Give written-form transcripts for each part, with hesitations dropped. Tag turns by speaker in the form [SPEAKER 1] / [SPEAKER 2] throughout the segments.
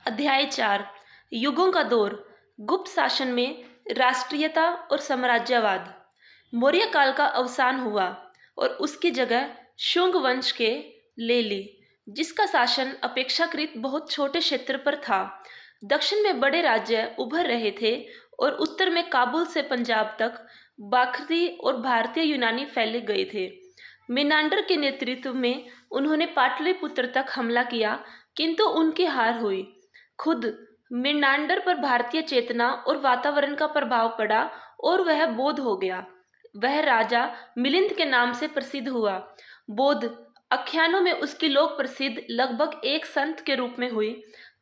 [SPEAKER 1] अध्याय 4 युगों का दौर। गुप्त शासन में राष्ट्रीयता और साम्राज्यवाद। मौर्य काल का अवसान हुआ और उसकी जगह शुंग वंश के ले ली, जिसका शासन अपेक्षाकृत बहुत छोटे क्षेत्र पर था। दक्षिण में बड़े राज्य उभर रहे थे और उत्तर में काबुल से पंजाब तक बाख्ती और भारतीय यूनानी फैले गए थे। मेनांडर के नेतृत्व में उन्होंने पाटलिपुत्र तक हमला किया, किंतु उनकी हार हुई। खुद मेनांडर पर भारतीय चेतना और वातावरण का प्रभाव पड़ा और वह बौद्ध हो गया। वह राजा मिलिंद के नाम से प्रसिद्ध हुआ। बौद्ध आख्यानों में उसकी लोक प्रसिद्ध लगभग एक संत के रूप में हुई।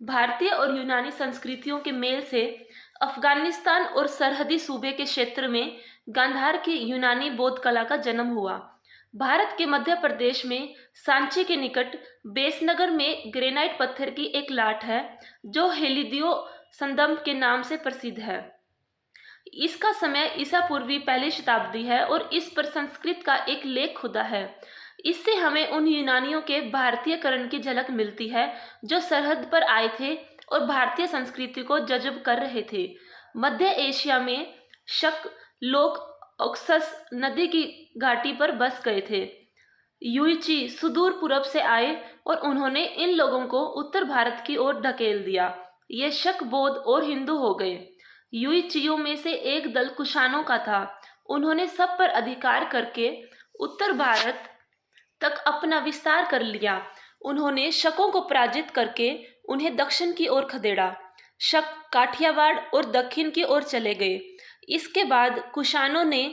[SPEAKER 1] भारतीय और यूनानी संस्कृतियों के मेल से अफगानिस्तान और सरहदी सूबे के क्षेत्र में गांधार की यूनानी बौद्ध कला का जन्म हुआ। भारत के मध्य प्रदेश में सांची के निकट बेसनगर में ग्रेनाइट पत्थर की एक लाट है, जो हेलिदियो संदंभ के नाम से प्रसिद्ध है। इसका समय ईसा पूर्वी पहली शताब्दी है और इस पर संस्कृत का एक लेख खुदा है। इससे हमें उन यूनानियों के भारतीयकरण की झलक मिलती है जो सरहद पर आए थे और भारतीय संस्कृति को जज़ब कर रहे थे। मध्य एशिया में शक लोग ऑक्सस नदी की घाटी पर बस गए थे। युइची सुदूर पूर्व से आए और उन्होंने इन लोगों को उत्तर भारत की ओर ढकेल दिया। ये शक बौद्ध और हिंदू हो गए। युइचियों में से एक दल कुषाणों का था। उन्होंने सब पर अधिकार करके उत्तर भारत तक अपना विस्तार कर लिया। उन्होंने शकों को पराजित करके उन्हें दक्षिण की ओर खदेड़ा। शक काठियावाड़ और दक्षिण की ओर चले गए। इसके बाद कुषाणों ने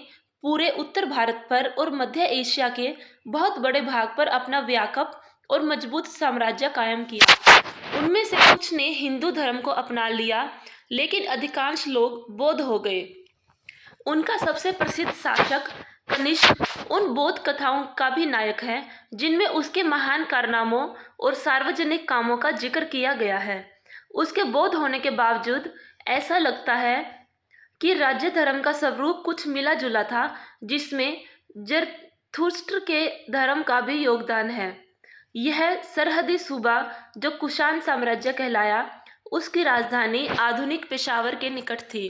[SPEAKER 1] पूरे उत्तर भारत पर और मध्य एशिया के बहुत बड़े भाग पर अपना व्यापक और मजबूत साम्राज्य कायम किया। उनमें से कुछ ने हिंदू धर्म को अपना लिया, लेकिन अधिकांश लोग बौद्ध हो गए। उनका सबसे प्रसिद्ध शासक कनिष्क उन बौद्ध कथाओं का भी नायक है जिनमें उसके महान कारनामों और सार्वजनिक कामों का जिक्र किया गया है। उसके बौद्ध होने के बावजूद ऐसा लगता है कि राज्य धर्म का स्वरूप कुछ मिला जुला था, जिसमें जरथुस्त्र के धर्म का भी योगदान है। यह सरहदी सूबा जो कुषाण साम्राज्य कहलाया, उसकी राजधानी आधुनिक पेशावर के निकट थी।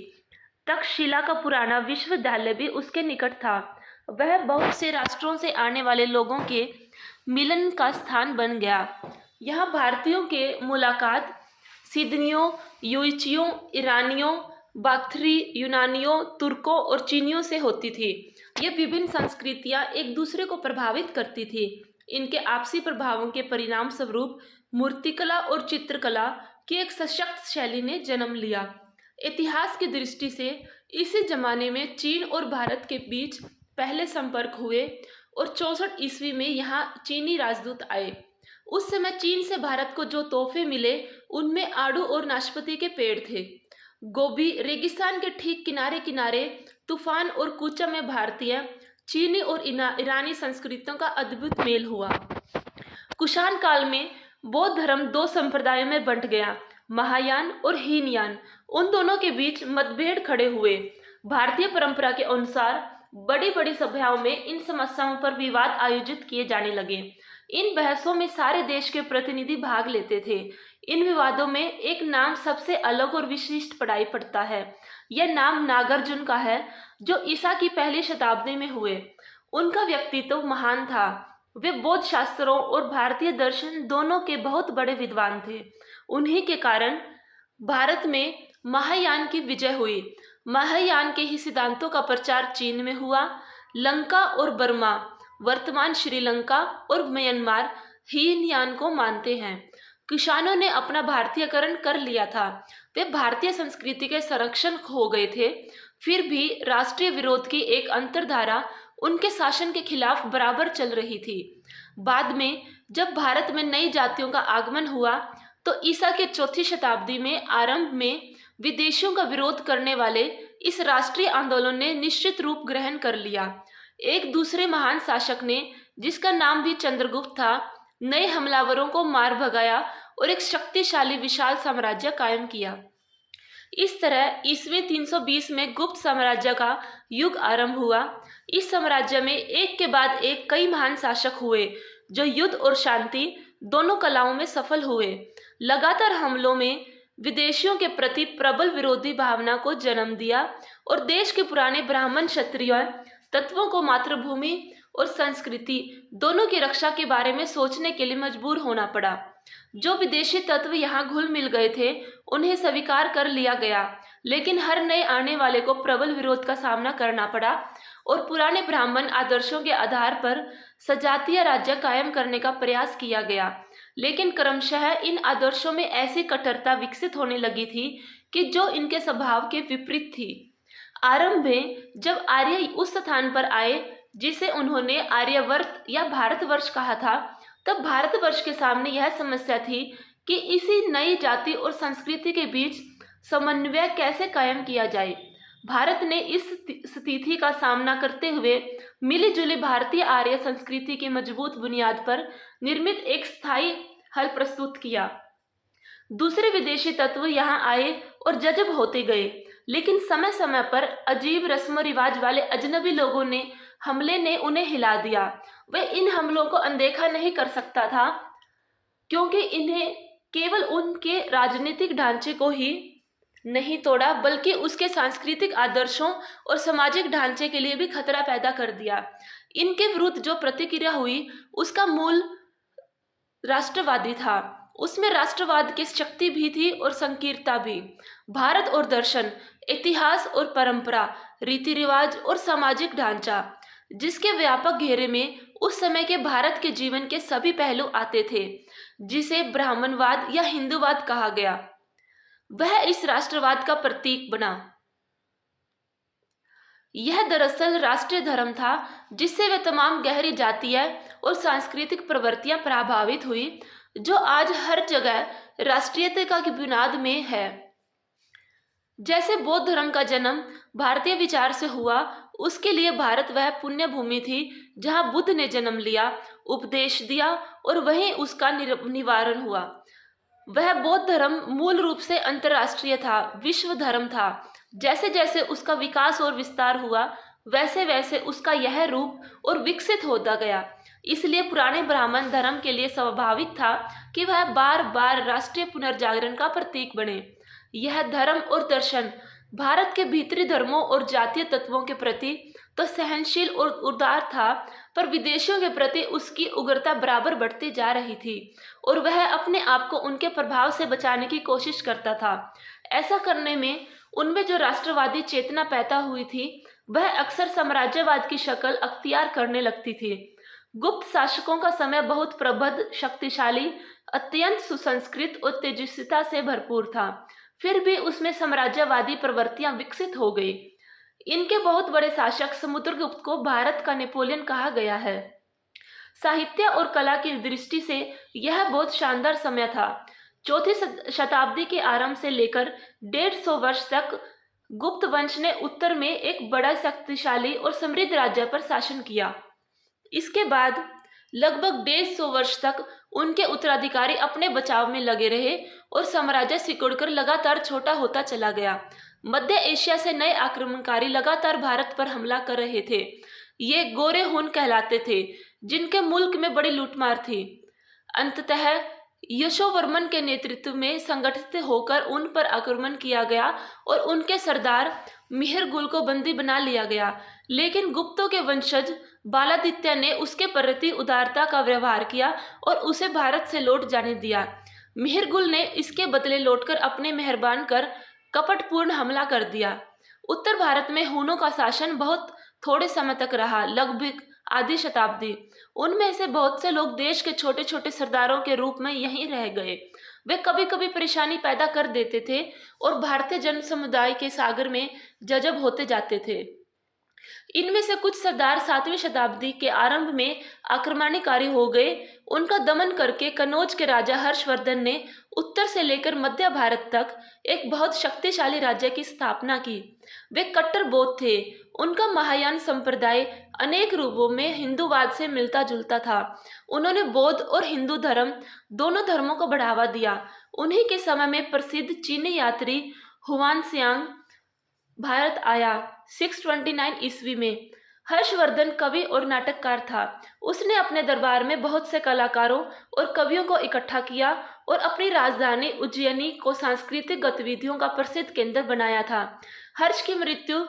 [SPEAKER 1] तक्षशिला का पुराना विश्वविद्यालय भी उसके निकट था। वह बहुत से राष्ट्रों से आने वाले लोगों के मिलन का स्थान बन गया। यहाँ भारतीयों के मुलाकात सिडनियों, युइचियों, ईरानियों, बाख्तरी, यूनानियों, तुर्कों और चीनियों से होती थी। ये विभिन्न संस्कृतियाँ एक दूसरे को प्रभावित करती थी। इनके आपसी प्रभावों के परिणाम स्वरूप मूर्तिकला और चित्रकला की एक सशक्त शैली ने जन्म लिया। इतिहास की दृष्टि से इसी जमाने में चीन और भारत के बीच पहले संपर्क हुए और 64 ईस्वी में यहाँ चीनी राजदूत आए। उस समय चीन से भारत को जो तोहफे मिले, उनमें आड़ू और नाशपाती के पेड़ थे। गोबी रेगिस्तान के ठीक किनारे किनारे तूफान और कूचा में भारतीय, चीनी और ईरानी संस्कृतियों का अद्भुत मेल हुआ। कुषाण काल में बौद्ध धर्म दो संप्रदायों में बंट गया, महायान और हीनयान। उन दोनों के बीच मतभेद खड़े हुए। भारतीय परंपरा के अनुसार बड़ी बड़ी सभाओं में इन समस्याओं पर विवाद आयोजित किए जाने लगे। इन बहसों में सारे देश के प्रतिनिधि भाग लेते थे। इन विवादों में एक नाम सबसे अलग और विशिष्ट पढ़ाई पड़ता है। यह नाम नागार्जुन का है, जो ईसा की पहली शताब्दी में हुए। उनका व्यक्तित्व महान था। वे बौद्ध शास्त्रों और भारतीय दर्शन दोनों के बहुत बड़े विद्वान थे। उन्हीं के कारण भारत में महायान की विजय हुई। महायान के ही सिद्धांतों का प्रचार चीन में हुआ। लंका और बर्मा, वर्तमान श्रीलंका और म्यांमार हीनयान को मानते हैं। कुषाणों ने अपना भारतीयकरण कर लिया था। वे भारतीय संस्कृति के संरक्षक हो गए थे। फिर भी राष्ट्रीय विरोध की एक अंतर्धारा उनके शासन के खिलाफ बराबर चल रही थी। बाद में जब भारत में नई जातियों का आगमन हुआ, तो ईसा के चौथी शताब्दी में आरंभ में विदेशियों का विरोध करने वाले इस राष्ट्रीय आंदोलन ने निश्चित रूप ग्रहण कर लिया। एक दूसरे महान शासक ने, जिसका नाम भी चंद्रगुप्त था, नए हमलावरों को मार भगाया और एक शक्तिशाली विशाल साम्राज्य कायम किया। इस तरह ईस्वी 320 में गुप्त साम्राज्य का युग आरंभ हुआ। इस साम्राज्य में एक के बाद एक कई महान शासक हुए, जो युद्ध और शांति दोनों कलाओं में सफल हुए। लगातार हमलों में विदेशियों के प्रति प्रबल विरोधी भावना को जन्म दिया और देश के पुराने ब्राह्मण क्षत्रिय तत्वों को मातृभूमि और संस्कृति दोनों की रक्षा के बारे में सोचने के लिए मजबूर होना पड़ा। जो विदेशी तत्व यहाँ घुल मिल गए थे उन्हें स्वीकार कर लिया गया, लेकिन हर नए आने वाले को प्रबल विरोध का सामना करना पड़ा और पुराने ब्राह्मण आदर्शों के आधार पर सजातीय राज्य कायम करने का प्रयास किया गया। लेकिन क्रमशः इन आदर्शों में ऐसी कट्टरता विकसित होने लगी थी कि जो इनके स्वभाव के विपरीत थी। आरंभ में जब आर्य उस स्थान पर आए जिसे उन्होंने आर्यवर्त या भारतवर्ष कहा था, तब भारतवर्ष के सामने यह समस्या थी कि इसी नई जाति और संस्कृति के बीच समन्वय कैसे कायम किया जाए। भारत ने इस स्थिति का सामना करते हुए मिलीजुली भारतीय आर्य संस्कृति की मजबूत बुनियाद पर निर्मित एक स्थायी हल प्रस्तुत किया। दूसरे विदेशी तत्व यहाँ आए और जज़ब होते गए, लेकिन समय समय पर अजीब रस्म रिवाज वाले अजनबी लोगों ने हमले ने उन्हें हिला दिया। वह इन हमलों को अनदेखा नहीं कर सकता था, क्योंकि इन्हें केवल उनके राजनीतिक ढांचे को ही नहीं तोड़ा, बल्कि उसके सांस्कृतिक आदर्शों और सामाजिक ढांचे के लिए भी खतरा पैदा कर दिया। इनके विरुद्ध जो प्रतिक्रिया हुई उसका मूल राष्ट्रवादी था। उसमें राष्ट्रवाद की शक्ति भी थी और संकीर्णता भी। भारत और दर्शन, इतिहास और परंपरा, रीति रिवाज और सामाजिक ढांचा, जिसके व्यापक घेरे में उस समय के भारत के जीवन के सभी पहलू आते थे, जिसे ब्राह्मणवाद या हिंदूवाद कहा गया, वह इस राष्ट्रवाद का प्रतीक बना। यह दरअसल राष्ट्रीय धर्म था जिससे वे तमाम गहरी जातीय और सांस्कृतिक प्रवृत्तियां प्रभावित हुई, जो आज हर जगह राष्ट्रीयता की बुनियाद में है। जैसे बौद्ध धर्म का जन्म भारतीय विचार से हुआ, उसके लिए भारत वह पुण्य भूमि थी जहां बुद्ध ने जन्म लिया, उपदेश दिया और वहीं उसका निवारण हुआ। वह बौद्ध धर्म मूल रूप से अंतर्राष्ट्रीय था, विश्व धर्म था। जैसे जैसे उसका विकास और विस्तार हुआ, वैसे वैसे उसका यह रूप और विकसित होता गया। इसलिए पुराने ब्राह्मण धर्म के लिए स्वाभाविक था कि वह बार बार राष्ट्रीय पुनर्जागरण का प्रतीक बने। यह धर्म और दर्शन भारत के भीतरी धर्मों और जातीय तत्वों के प्रति तो सहनशील और उदार था, पर विदेशियों के प्रति उसकी उग्रता बराबर बढ़ती जा रही थी और वह अपने आप को उनके प्रभाव से बचाने की कोशिश करता था। ऐसा करने में उनमें जो राष्ट्रवादी चेतना पैदा हुई थी, वह अक्सर साम्राज्यवाद की शक्ल अख्तियार करने लगती थी। गुप्त शासकों का समय बहुत प्रबुद्ध, शक्तिशाली, अत्यंत सुसंस्कृत और तेजस्विता से भरपूर था। फिर भी उसमें साम्राज्यवादी प्रवृत्तियां विकसित हो गई। इनके बहुत बड़े शासक समुद्रगुप्त को भारत का नेपोलियन कहा गया है। साहित्य और कला की दृष्टि से यह बहुत शानदार समय था। चौथी शताब्दी के आरंभ से लेकर 150 वर्ष तक गुप्त वंश ने उत्तर में एक बड़ा शक्तिशाली और समृद्ध राज्य पर शासन किया। इसके बाद लगभग 150 वर्ष तक उनके उत्तराधिकारी अपने बचाव में लगे रहे और साम्राज्य सिकुड़कर लगातार छोटा होता चला गया। मध्य एशिया से नए आक्रमणकारी लगातार भारत पर हमला कर रहे थे। ये गोरे हुन कहलाते थे, जिनके मुल्क में बड़ी लूटमार थी। अंततः यशोवर्मन के नेतृत्व में संगठित होकर उन पर आक्रमण किया गया और उनके सरदार मिहिरगुल को बंदी बना लिया गया। लेकिन गुप्तों के वंशज बालादित्य ने उसके प्रति उदारता का व्यवहार किया और उसे भारत से लौट जाने दिया। मिहिरगुल ने इसके बदले लौटकर अपने मेहरबान कर कपटपूर्ण हमला कर दिया। उत्तर भारत में हुनों का शासन बहुत थोड़े समय तक रहा, लगभग आधी शताब्दी। उनमें से बहुत से लोग देश के छोटे छोटे सरदारों के रूप में यहीं रह गए। वे कभी कभी परेशानी पैदा कर देते थे और भारतीय जन समुदाय के सागर में जजब होते जाते थे। इनमें से कुछ सरदार 7वीं शताब्दी के आरंभ में आक्रमणकारी हो गए। उनका दमन करके कनौज के राजा हर्षवर्धन ने उत्तर से लेकर मध्य भारत तक एक बहुत शक्तिशाली राज्य की स्थापना की। वे कट्टर बौद्ध थे। उनका महायान संप्रदाय अनेक रूपों में हिंदूवाद से मिलता जुलता था। उन्होंने बौद्ध और हिंदू धर्म दोनों धर्मों को बढ़ावा दिया। उन्हीं के समय में प्रसिद्ध चीनी यात्री हुआनत्सांग भारत आया 629 ईस्वी में। हर्षवर्धन कवि और नाटककार था। उसने अपने दरबार में बहुत से कलाकारों और कवियों को इकट्ठा किया और अपनी राजधानी उज्जैनी को सांस्कृतिक गतिविधियों का प्रसिद्ध केंद्र बनाया था। हर्ष की मृत्यु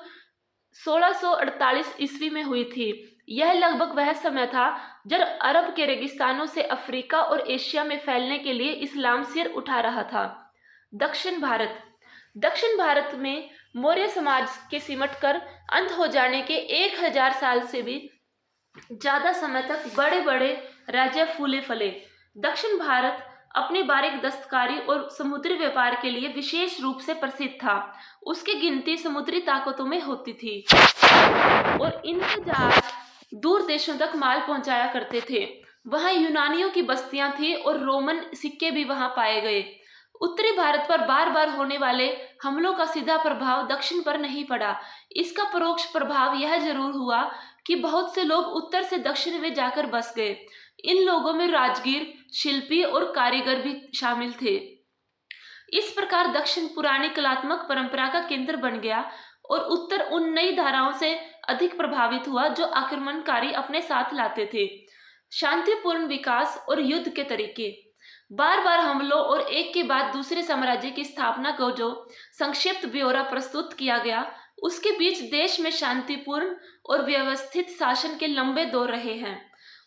[SPEAKER 1] 1648 ईस्वी में हुई थी। यह लगभग वह समय था जब अरब के रेगिस्तानों से अफ्रीका और एशिया में फैलने के लिए इस्लाम सिर उठा रहा था। दक्षिण भारत में मौर्य समाज के सिमटकर अंत हो जाने के 1000 साल से भी ज्यादा समय तक बड़े बड़े राज्य फूले फले। दक्षिण भारत अपनी बारीक दस्तकारी और समुद्री व्यापार के लिए विशेष रूप से प्रसिद्ध था। उसकी गिनती समुद्री ताकतों में होती थी और इनके जहाज दूर देशों तक माल पहुंचाया करते थे। वहां यूनानियों की बस्तियां थी और रोमन सिक्के भी वहां पाए गए। उत्तरी भारत पर बार बार होने वाले हमलों का सीधा प्रभाव दक्षिण पर नहीं पड़ा। इसका परोक्ष प्रभाव यह जरूर हुआ कि बहुत से लोग उत्तर से दक्षिण में जाकर बस गए। इन लोगों में राजगीर, शिल्पी और कारीगर भी शामिल थे। इस प्रकार दक्षिण पुरानी कलात्मक परंपरा का केंद्र बन गया और उत्तर उन नई धाराओं से अधिक प्रभावित हुआ जो आक्रमणकारी अपने साथ लाते थे। शांतिपूर्ण विकास और युद्ध के तरीके। बार बार हमलों और एक के बाद दूसरे साम्राज्य की स्थापना को जो संक्षिप्त ब्यौरा प्रस्तुत किया गया, उसके बीच देश में शांतिपूर्ण और व्यवस्थित शासन के लंबे दौर रहे हैं।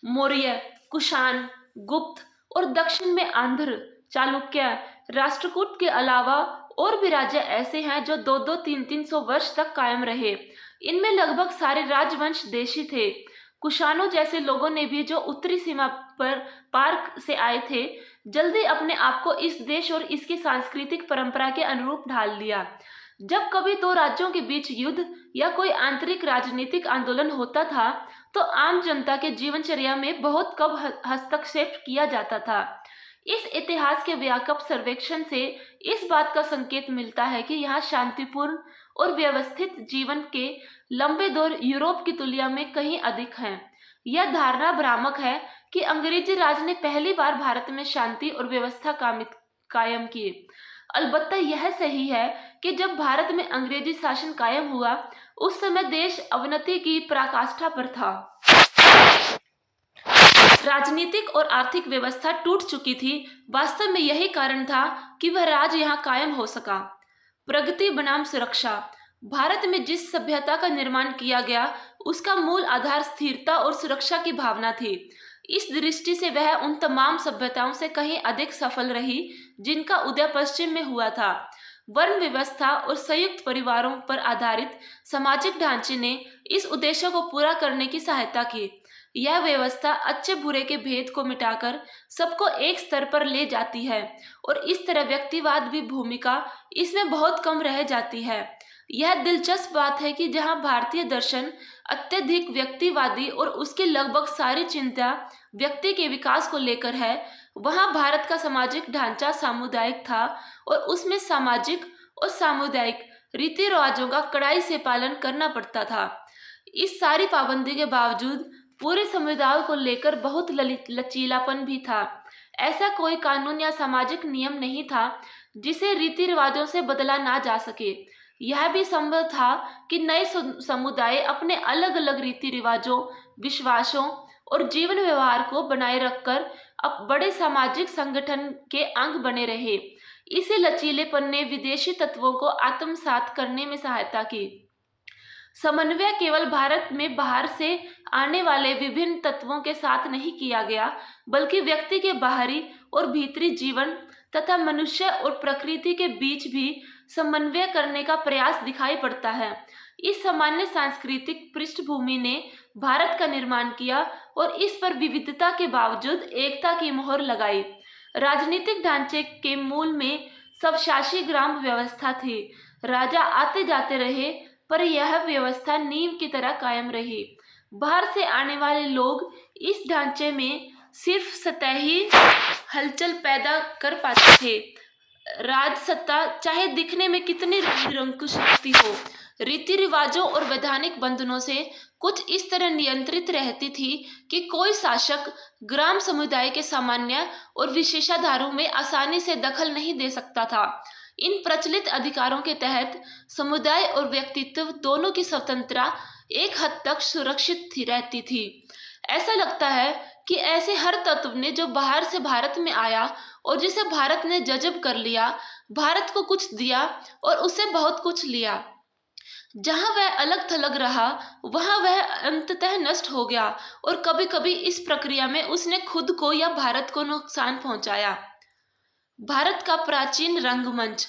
[SPEAKER 1] मौर्य, कुषाण, गुप्त और दक्षिण में आंध्र, चालुक्य, राष्ट्रकूट के अलावा और भी राज्य ऐसे हैं जो 200, 300 वर्ष तक कायम रहे। इनमें लगभग सारे राजवंश देशी थे। कुषाणों जैसे लोगों ने भी, जो उत्तरी सीमा पर पार से आए थे, जल्दी अपने आप को इस देश और इसकी सांस्कृतिक परंपरा के अनुरूप ढाल लिया। जब कभी दो राज्यों के बीच युद्ध या कोई आंतरिक राजनीतिक आंदोलन होता था तो आम जनता के जीवनचर्या में बहुत कम हस्तक्षेप किया जाता था। इस इतिहास के व्यापक सर्वेक्षण से इस बात का संकेत मिलता है कि यहाँ शांतिपूर्ण और व्यवस्थित जीवन के लंबे दौर यूरोप की तुलना में कहीं अधिक हैं। यह धारणा भ्रामक है कि अंग्रेजी राज ने पहली बार भारत में शांति और व्यवस्था कायम की। अलबत्ता यह सही है कि जब भारत में अंग्रेजी शासन कायम हुआ उस समय देश अवनति की पराकाष्ठा पर था। राजनीतिक और आर्थिक व्यवस्था टूट चुकी थी। वास्तव में यही कारण था कि वह राज यहाँ कायम हो सका। प्रगति बनाम सुरक्षा। भारत में जिस सभ्यता का निर्माण किया गया उसका मूल आधार स्थिरता और सुरक्षा की भावना थी। इस दृष्टि से वह उन तमाम सभ्यताओं से कहीं अधिक सफल रही जिनका उदय पश्चिम में हुआ था। वर्ण व्यवस्था और संयुक्त परिवारों पर आधारित सामाजिक ढांचे ने इस उद्देश्य को पूरा करने की सहायता की। यह व्यवस्था अच्छे बुरे के भेद को मिटाकर सबको एक स्तर पर ले जाती है और इस तरह व्यक्तिवाद की भूमिका इसमें बहुत कम रह जाती है। यह दिलचस्प बात है कि जहां भारतीय दर्शन अत्यधिक व्यक्तिवादी और उसकी लगभग सारी चिंता व्यक्ति के विकास को लेकर है, वहां भारत का सामाजिक ढांचा सामुदायिक था और उसमें सामाजिक और सामुदायिक रीति रिवाजों का कड़ाई से पालन करना पड़ता था। इस सारी पाबंदी के बावजूद पूरे समुदाय को लेकर बहुत लचीलापन भी था। ऐसा कोई कानून या सामाजिक नियम नहीं था जिसे रीति रिवाजों से बदला ना जा सके। यह भी संभव था कि नए समुदाय अपने अलग अलग रीति रिवाजों, विश्वासों और जीवन व्यवहार को बनाए रखकर अब बड़े सामाजिक संगठन के अंग बने रहे। इसे लचीलेपन ने विदेशी तत्वों को आत्मसात करने में सहायता की। समन्वय केवल भारत में बाहर से आने वाले विभिन्न तत्वों के साथ नहीं किया गया, बल्कि व्यक्ति के बाहरी और भीतरी जीवन तथा मनुष्य और प्रकृति के बीच भी समन्वय करने का प्रयास दिखाई पड़ता है। इस सामान्य सांस्कृतिक पृष्ठभूमि ने भारत का निर्माण किया और इस पर विविधता के बावजूद एकता की मोहर लगाई। राजनीतिक ढांचे के मूल में सबशासी ग्राम व्यवस्था थी। राजा आते जाते रहे पर यह व्यवस्था नींव की तरह कायम रही। बाहर से आने वाले लोग इस ढांचे में सिर्फ सतही हलचल पैदा कर पाते थे। राजसत्ता चाहे दिखने में कितनी निरंकुश लगती हो, रीति रिवाजों और वैधानिक बंधनों से कुछ इस तरह नियंत्रित रहती थी कि कोई शासक ग्राम समुदाय के सामान्य और विशेषाधारों में आसानी से दखल नहीं दे सकता था। इन प्रचलित अधिकारों के तहत समुदाय और व्यक्तित्व दोनों की स्वतंत्रता एक हद तक सुरक्षित रहती थी। ऐसा लगता है कि ऐसे हर तत्व ने जो बाहर से भारत में आया और जिसे भारत ने जज़ब कर लिया, भारत को कुछ दिया और उससे बहुत कुछ लिया। जहां वह अलग थलग रहा, वहां वह अंततः नष्ट हो गया और कभी कभी इस प्रक्रिया में उसने खुद को या भारत को नुकसान पहुंचाया। भारत का प्राचीन रंगमंच।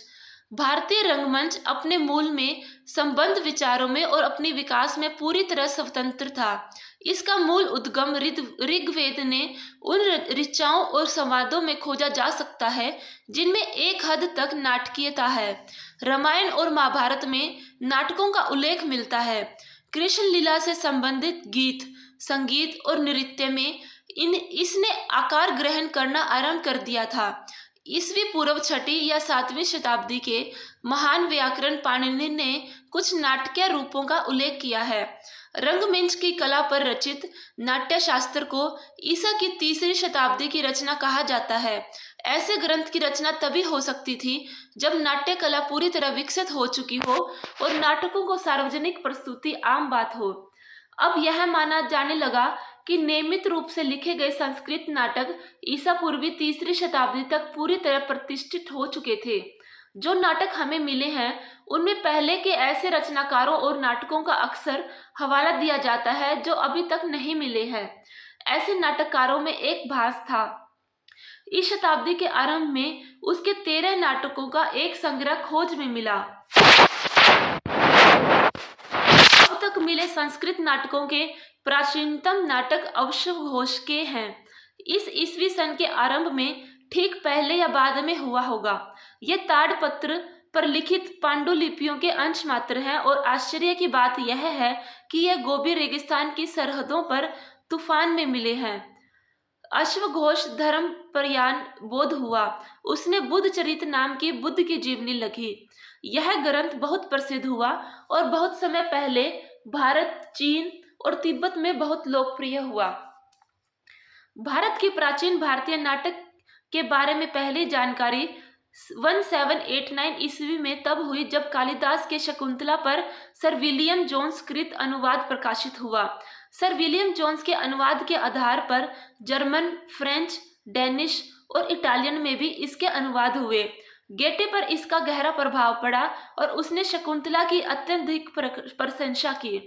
[SPEAKER 1] भारतीय रंगमंच अपने मूल में, संबंध विचारों में और अपने विकास में पूरी तरह स्वतंत्र था। इसका मूल उद्गम ऋग्वेद ने उन ऋचाओं और संवादों में खोजा जा सकता है जिनमें एक हद तक नाटकीयता है। रामायण और महाभारत में नाटकों का उल्लेख मिलता है। कृष्ण लीला से संबंधित गीत, संगीत और नृत्य में इसने आकार ग्रहण करना आरंभ कर दिया था। ईसवी पूर्व 6वीं या 7वीं शताब्दी के महान व्याकरण पाणिनि ने कुछ नाटकीय रूपों का उल्लेख किया है। रंगमंच की कला पर रचित नाट्य शास्त्र को ईसा की 3री शताब्दी की रचना कहा जाता है। ऐसे ग्रंथ की रचना तभी हो सकती थी जब नाट्य कला पूरी तरह विकसित हो चुकी हो और नाटकों को सार्वजनिक प्रस्तुति आम बात हो। अब यह माना जाने लगा कि नियमित रूप से लिखे गए संस्कृत नाटक ईसा पूर्वी 3री शताब्दी तक पूरी तरह प्रतिष्ठित हो चुके थे। जो नाटक हमें मिले हैं उनमें पहले के ऐसे रचनाकारों और नाटकों का अक्सर हवाला दिया जाता है जो अभी तक नहीं मिले हैं। ऐसे नाटककारों में एक भास था। इस शताब्दी के आरंभ में उसके 13 नाटकों का एक संग्रह खोज में मिला। अब तक मिले संस्कृत नाटकों के प्राचीनतम नाटक अश्वघोष के हैं। इस ईस्वी सन के आरंभ में ठीक पहले या बाद में हुआ होगा। ये ताड़पत्र पर लिखित पांडुलिपियों के अंश मात्र हैं और आश्चर्य की बात यह है कि यह गोबी रेगिस्तान की सरहदों पर तूफान में मिले हैं। अश्वघोष धर्म प्रयाण बोध हुआ। उसने बुद्ध चरित नाम की बुद्ध की जीवनी लिखी। यह ग्रंथ बहुत प्रसिद्ध हुआ और बहुत समय पहले भारत, चीन और तिब्बत में बहुत लोकप्रिय हुआ। भारत की प्राचीन भारतीय नाटक के बारे में पहली जानकारी 1789 ईस्वी में तब हुई जब कालिदास के शकुंतला पर सर विलियम जोन्स कृत अनुवाद प्रकाशित हुआ। सर विलियम जोन्स के अनुवाद के आधार पर जर्मन, फ्रेंच, डेनिश और इटालियन में भी इसके अनुवाद हुए। गेटे पर इसका गहरा प्रभाव पड़ा और उसने शकुंतला की अत्यधिक प्रशंसा की।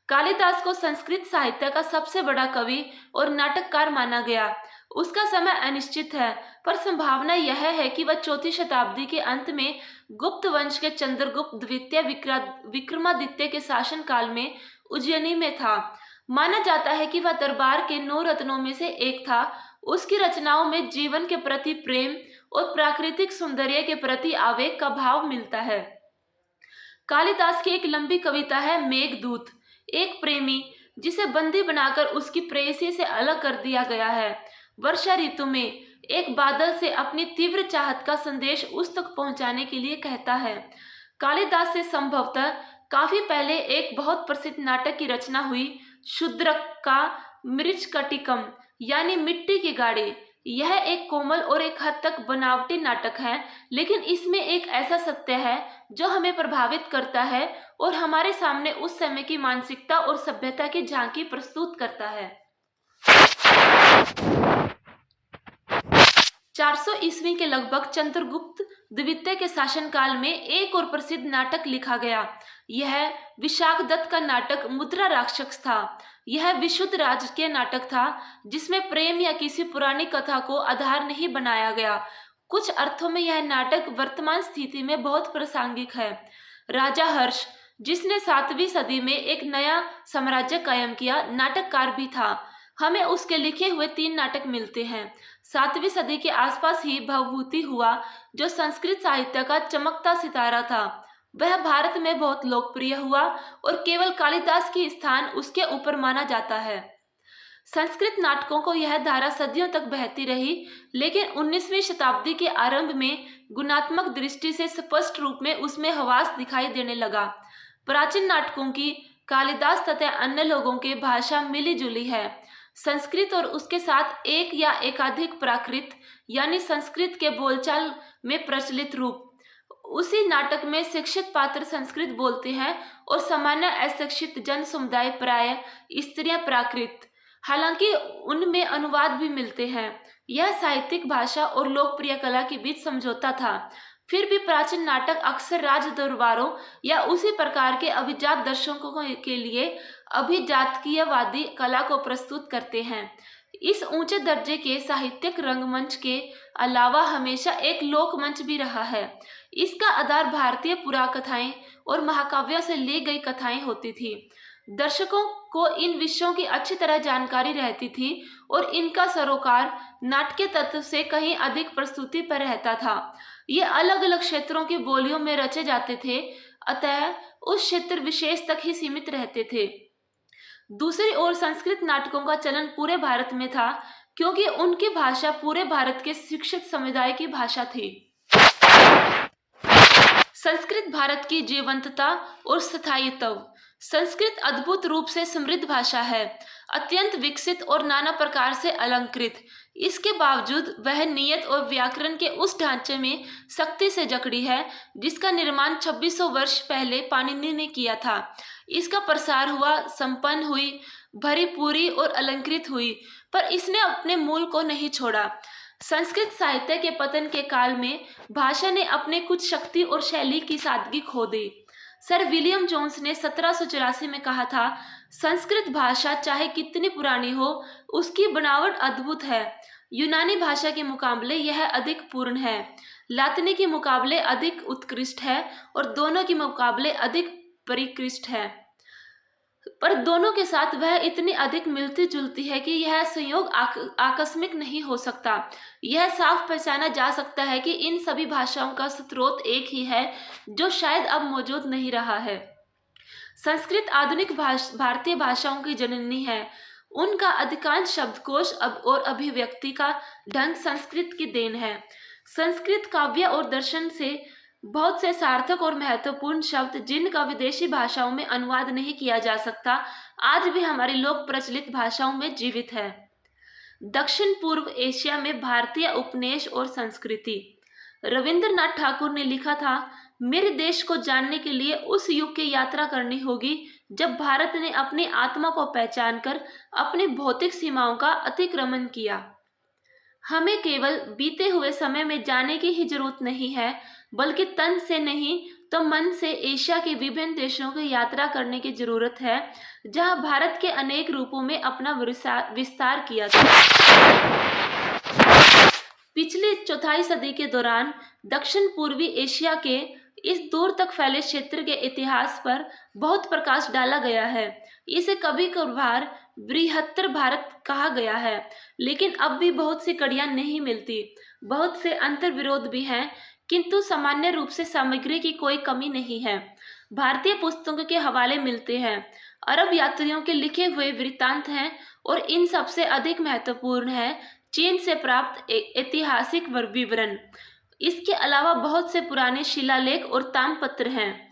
[SPEAKER 1] कालिदास को संस्कृत साहित्य का सबसे बड़ा कवि और नाटककार माना गया। उसका समय अनिश्चित है, पर संभावना यह है कि वह 4वीं शताब्दी के अंत में गुप्त वंश के चंद्रगुप्त द्वितीय विक्रमादित्य के शासनकाल में उज्जैनी में था। माना जाता है कि वह दरबार के 9 रत्नों में से एक था। उसकी रचनाओं में जीवन के प्रति प्रेम और प्राकृतिक सौंदर्य के प्रति आवेग का भाव मिलता है। कालिदास की एक लंबी कविता है मेघदूत। एक प्रेमी जिसे बंदी बनाकर उसकी प्रेयसी से अलग कर दिया गया है, वर्षा ऋतु में एक बादल से अपनी तीव्र चाहत का संदेश उस तक पहुंचाने के लिए कहता है। कालिदास से संभवतः काफी पहले एक बहुत प्रसिद्ध नाटक की रचना हुई, शूद्रक का मृच्छकटिकम यानी मिट्टी की गाड़ी। यह एक कोमल और एक हद तक बनावटी नाटक है, लेकिन इसमें एक ऐसा सत्य है जो हमें प्रभावित करता है और हमारे सामने उस समय की मानसिकता और सभ्यता की झांकी प्रस्तुत करता है। 400 ईस्वी के लगभग चंद्रगुप्त द्वितीय के शासनकाल में एक और प्रसिद्ध नाटक लिखा गया। यह विशाखदत्त का नाटक मुद्रा राक्षस था। यह विशुद्ध राजकीय नाटक था जिसमें प्रेम या किसी पुरानी कथा को आधार नहीं बनाया गया। कुछ अर्थों में यह नाटक वर्तमान स्थिति में बहुत प्रासंगिक है। राजा हर्ष, जिसने 7वीं सदी में एक नया साम्राज्य कायम किया, नाटककार भी था। हमें उसके लिखे हुए 3 नाटक मिलते हैं। 7वीं सदी के आसपास ही भवभूति हुआ, जो संस्कृत साहित्य का चमकता सितारा था। वह भारत में बहुत लोकप्रिय हुआ और केवल कालिदास की स्थान उसके ऊपर माना जाता है। संस्कृत नाटकों को यह धारा सदियों तक बहती रही, लेकिन 19वीं शताब्दी के आरंभ में गुणात्मक दृष्टि से स्पष्ट रूप में उसमें हवास दिखाई देने लगा। प्राचीन नाटकों की कालिदास तथा अन्य लोगों के भाषा मिली जुली है। संस्कृत और उसके साथ एक या एकाधिक प्राकृत यानी संस्कृत के बोलचाल में प्रचलित रूप। उसी नाटक में शिक्षित पात्र संस्कृत बोलते हैं और सामान्य अशिक्षित जन समुदाय प्राय स्त्रियां प्राकृत। हालांकि उनमें अनुवाद भी मिलते हैं। यह साहित्यिक भाषा और लोकप्रिय कला के बीच समझौता था। फिर भी प्राचीन नाटक अक्सर राज दरबारों या उसी प्रकार के अभिजात दर्शकों के लिए अभिजातकीयवादी कला को प्रस्तुत करते हैं। इस ऊंचे दर्जे के साहित्यिक रंगमंच के अलावा हमेशा एक लोकमंच भी रहा है। इसका आधार भारतीय पुराकथाएं और महाकाव्यों से ली गई कथाएं होती थी। दर्शकों को इन विषयों की अच्छी तरह जानकारी रहती थी और इनका सरोकार नाट्य तत्व से कहीं अधिक प्रस्तुति पर रहता था। ये अलग अलग क्षेत्रों की बोलियों में रचे जाते थे, अतः उस क्षेत्र विशेष तक ही सीमित रहते थे। दूसरी ओर संस्कृत नाटकों का चलन पूरे भारत में था, क्योंकि उनकी भाषा पूरे भारत के शिक्षित समुदाय की भाषा थी। संस्कृत भारत की जीवंतता और स्थायित्व। संस्कृत अद्भुत रूप से समृद्ध भाषा है, अत्यंत विकसित और नाना प्रकार से अलंकृत। इसके बावजूद वह नियत और व्याकरण के उस ढांचे में सख्ती से जकड़ी है जिसका निर्माण 2600 वर्ष पहले पाणिनि ने किया था। इसका प्रसार हुआ, संपन्न हुई, भरी पूरी और अलंकृत हुई, पर इसने अपने मूल को नहीं छोड़ा। संस्कृत साहित्य के पतन के काल में भाषा ने अपने कुछ शक्ति और शैली की सादगी खो दी। सर विलियम जोन्स ने 1784 में कहा था, संस्कृत भाषा चाहे कितनी पुरानी हो, उसकी बनावट अद्भुत है। यूनानी भाषा के मुकाबले यह अधिक पूर्ण है, लातिनी के मुकाबले अधिक उत्कृष्ट है और दोनों के मुकाबले अधिक परिष्कृत है। पर दोनों के साथ वह इतनी अधिक मिलती जुलती है कि यह संयोग आकस्मिक नहीं हो सकता। यह साफ पहचाना जा सकता है कि इन सभी भाषाओं का स्रोत एक ही है, जो शायद अब मौजूद नहीं रहा है। संस्कृत आधुनिक भारतीय भाषाओं की जननी है। उनका अधिकांश शब्दकोश और अभिव्यक्ति का ढंग संस्कृत की देन है। संस्कृत काव्य और दर्शन से बहुत से सार्थक और महत्वपूर्ण शब्द, जिनका विदेशी भाषाओं में अनुवाद नहीं किया जा सकता, आज भी हमारी लोक प्रचलित भाषाओं में जीवित है। दक्षिण पूर्व एशिया में भारतीय उपनिवेश और संस्कृति। रविंद्रनाथ ठाकुर ने लिखा था, मेरे देश को जानने के लिए उस युग की यात्रा करनी होगी जब भारत ने अपनी आत्मा को पहचान कर अपनी भौतिक सीमाओं का अतिक्रमण किया। हमें केवल बीते हुए समय में जाने की ही जरूरत नहीं है, बल्कि तन से नहीं तो मन से एशिया के विभिन्न देशों की यात्रा करने की जरूरत है, जहां भारत के अनेक रूपों में अपना विस्तार किया था। पिछली चौथाई सदी के दौरान दक्षिण पूर्वी एशिया के इस दूर तक फैले क्षेत्र के इतिहास पर बहुत प्रकाश डाला गया है। इसे कभी कभार बृहत्तर भारत कहा गया है, लेकिन अब भी बहुत सी कड़ियां नहीं मिलती। बहुत से अंतर विरोध भी हैं, किंतु सामान्य रूप से सामग्री की कोई कमी नहीं है। भारतीय पुस्तकों के हवाले मिलते हैं, अरब यात्रियों के लिखे हुए वृत्तांत हैं और इन सबसे अधिक महत्वपूर्ण है चीन से प्राप्त ऐतिहासिक विवरण। इसके अलावा बहुत से पुराने शिलालेख और ताम्रपत्र हैं।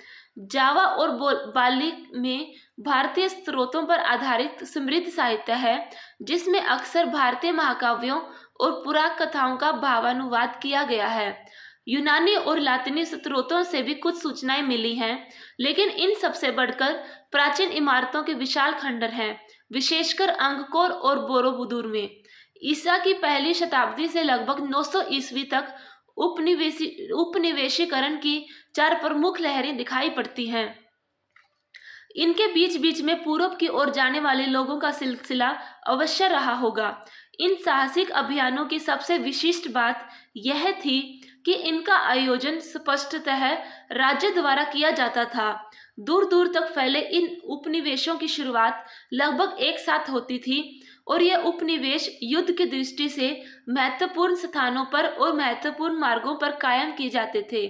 [SPEAKER 1] जावा और बाली में भारतीय स्रोतों पर आधारित समृद्ध साहित्य है, जिसमें अक्सर भारतीय महाकाव्यों और पुराकथाओं का भावानुवाद किया गया है। यूनानी और लातिनी स्रोतों से भी कुछ सूचनाएं मिली हैं, लेकिन इन सबसे बढ़कर प्राचीन इमारतों के विशाल खंडर हैं, विशेषकर अंगकोर और बोरोबुदुर में। ईसा की पहली शताब्दी से लगभग 900 ईस्वी तक उपनिवेशीकरण की 4 प्रमुख लहरें दिखाई पड़ती हैं। इनके बीच बीच में पूर्व की ओर जाने वाले लोगों का सिलसिला अवश्य रहा होगा। इन साहसिक अभियानों की सबसे विशिष्ट बात यह थी कि इनका आयोजन स्पष्टतः राज्य द्वारा किया जाता था। दूर दूर तक फैले इन उपनिवेशों की शुरुआत लगभग एक साथ होती थी और यह उपनिवेश युद्ध की दृष्टि से महत्वपूर्ण स्थानों पर और महत्वपूर्ण मार्गों पर कायम किए जाते थे।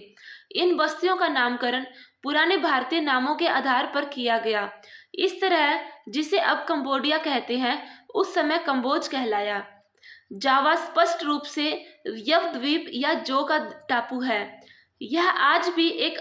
[SPEAKER 1] इन बस्तियों का नामकरण पुराने भारतीय नामों के आधार पर किया गया। इस तरह जिसे अब कंबोडिया कहते हैं, उस समय कंबोज कहलाया। जावा स्पष्ट रूप से यव द्वीप या जो का टापू है। यह आज भी एक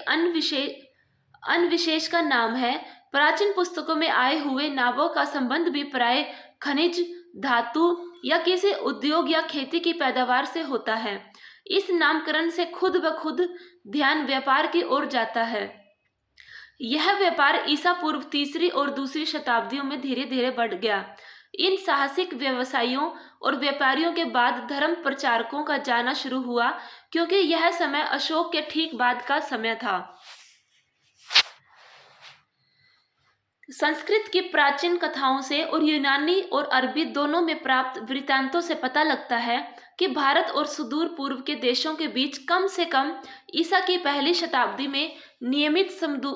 [SPEAKER 1] अनविशेष का नाम है। प्राचीन पुस्तकों में आए हुए नामों का संबंध भी प्राय खनिज, धातु या किसी उद्योग या खेती की पैदावार से होता है। इस नामकरण से खुद ब खुद ध्यान व्यापार की ओर जाता है। यह व्यापार ईसा पूर्व तीसरी और दूसरी शताब्दियों में धीरे धीरे बढ़ गया। इन साहसिक व्यवसायियों और व्यापारियों के बाद धर्म प्रचारकों का जाना शुरू हुआ, क्योंकि यह समय अशोक के ठीक बाद का समय था। संस्कृत की प्राचीन कथाओं से और यूनानी और अरबी दोनों में प्राप्त वृत्तांतों से पता लगता है कि भारत और सुदूर पूर्व के देशों के बीच कम से कम ईसा की पहली शताब्दी में नियमित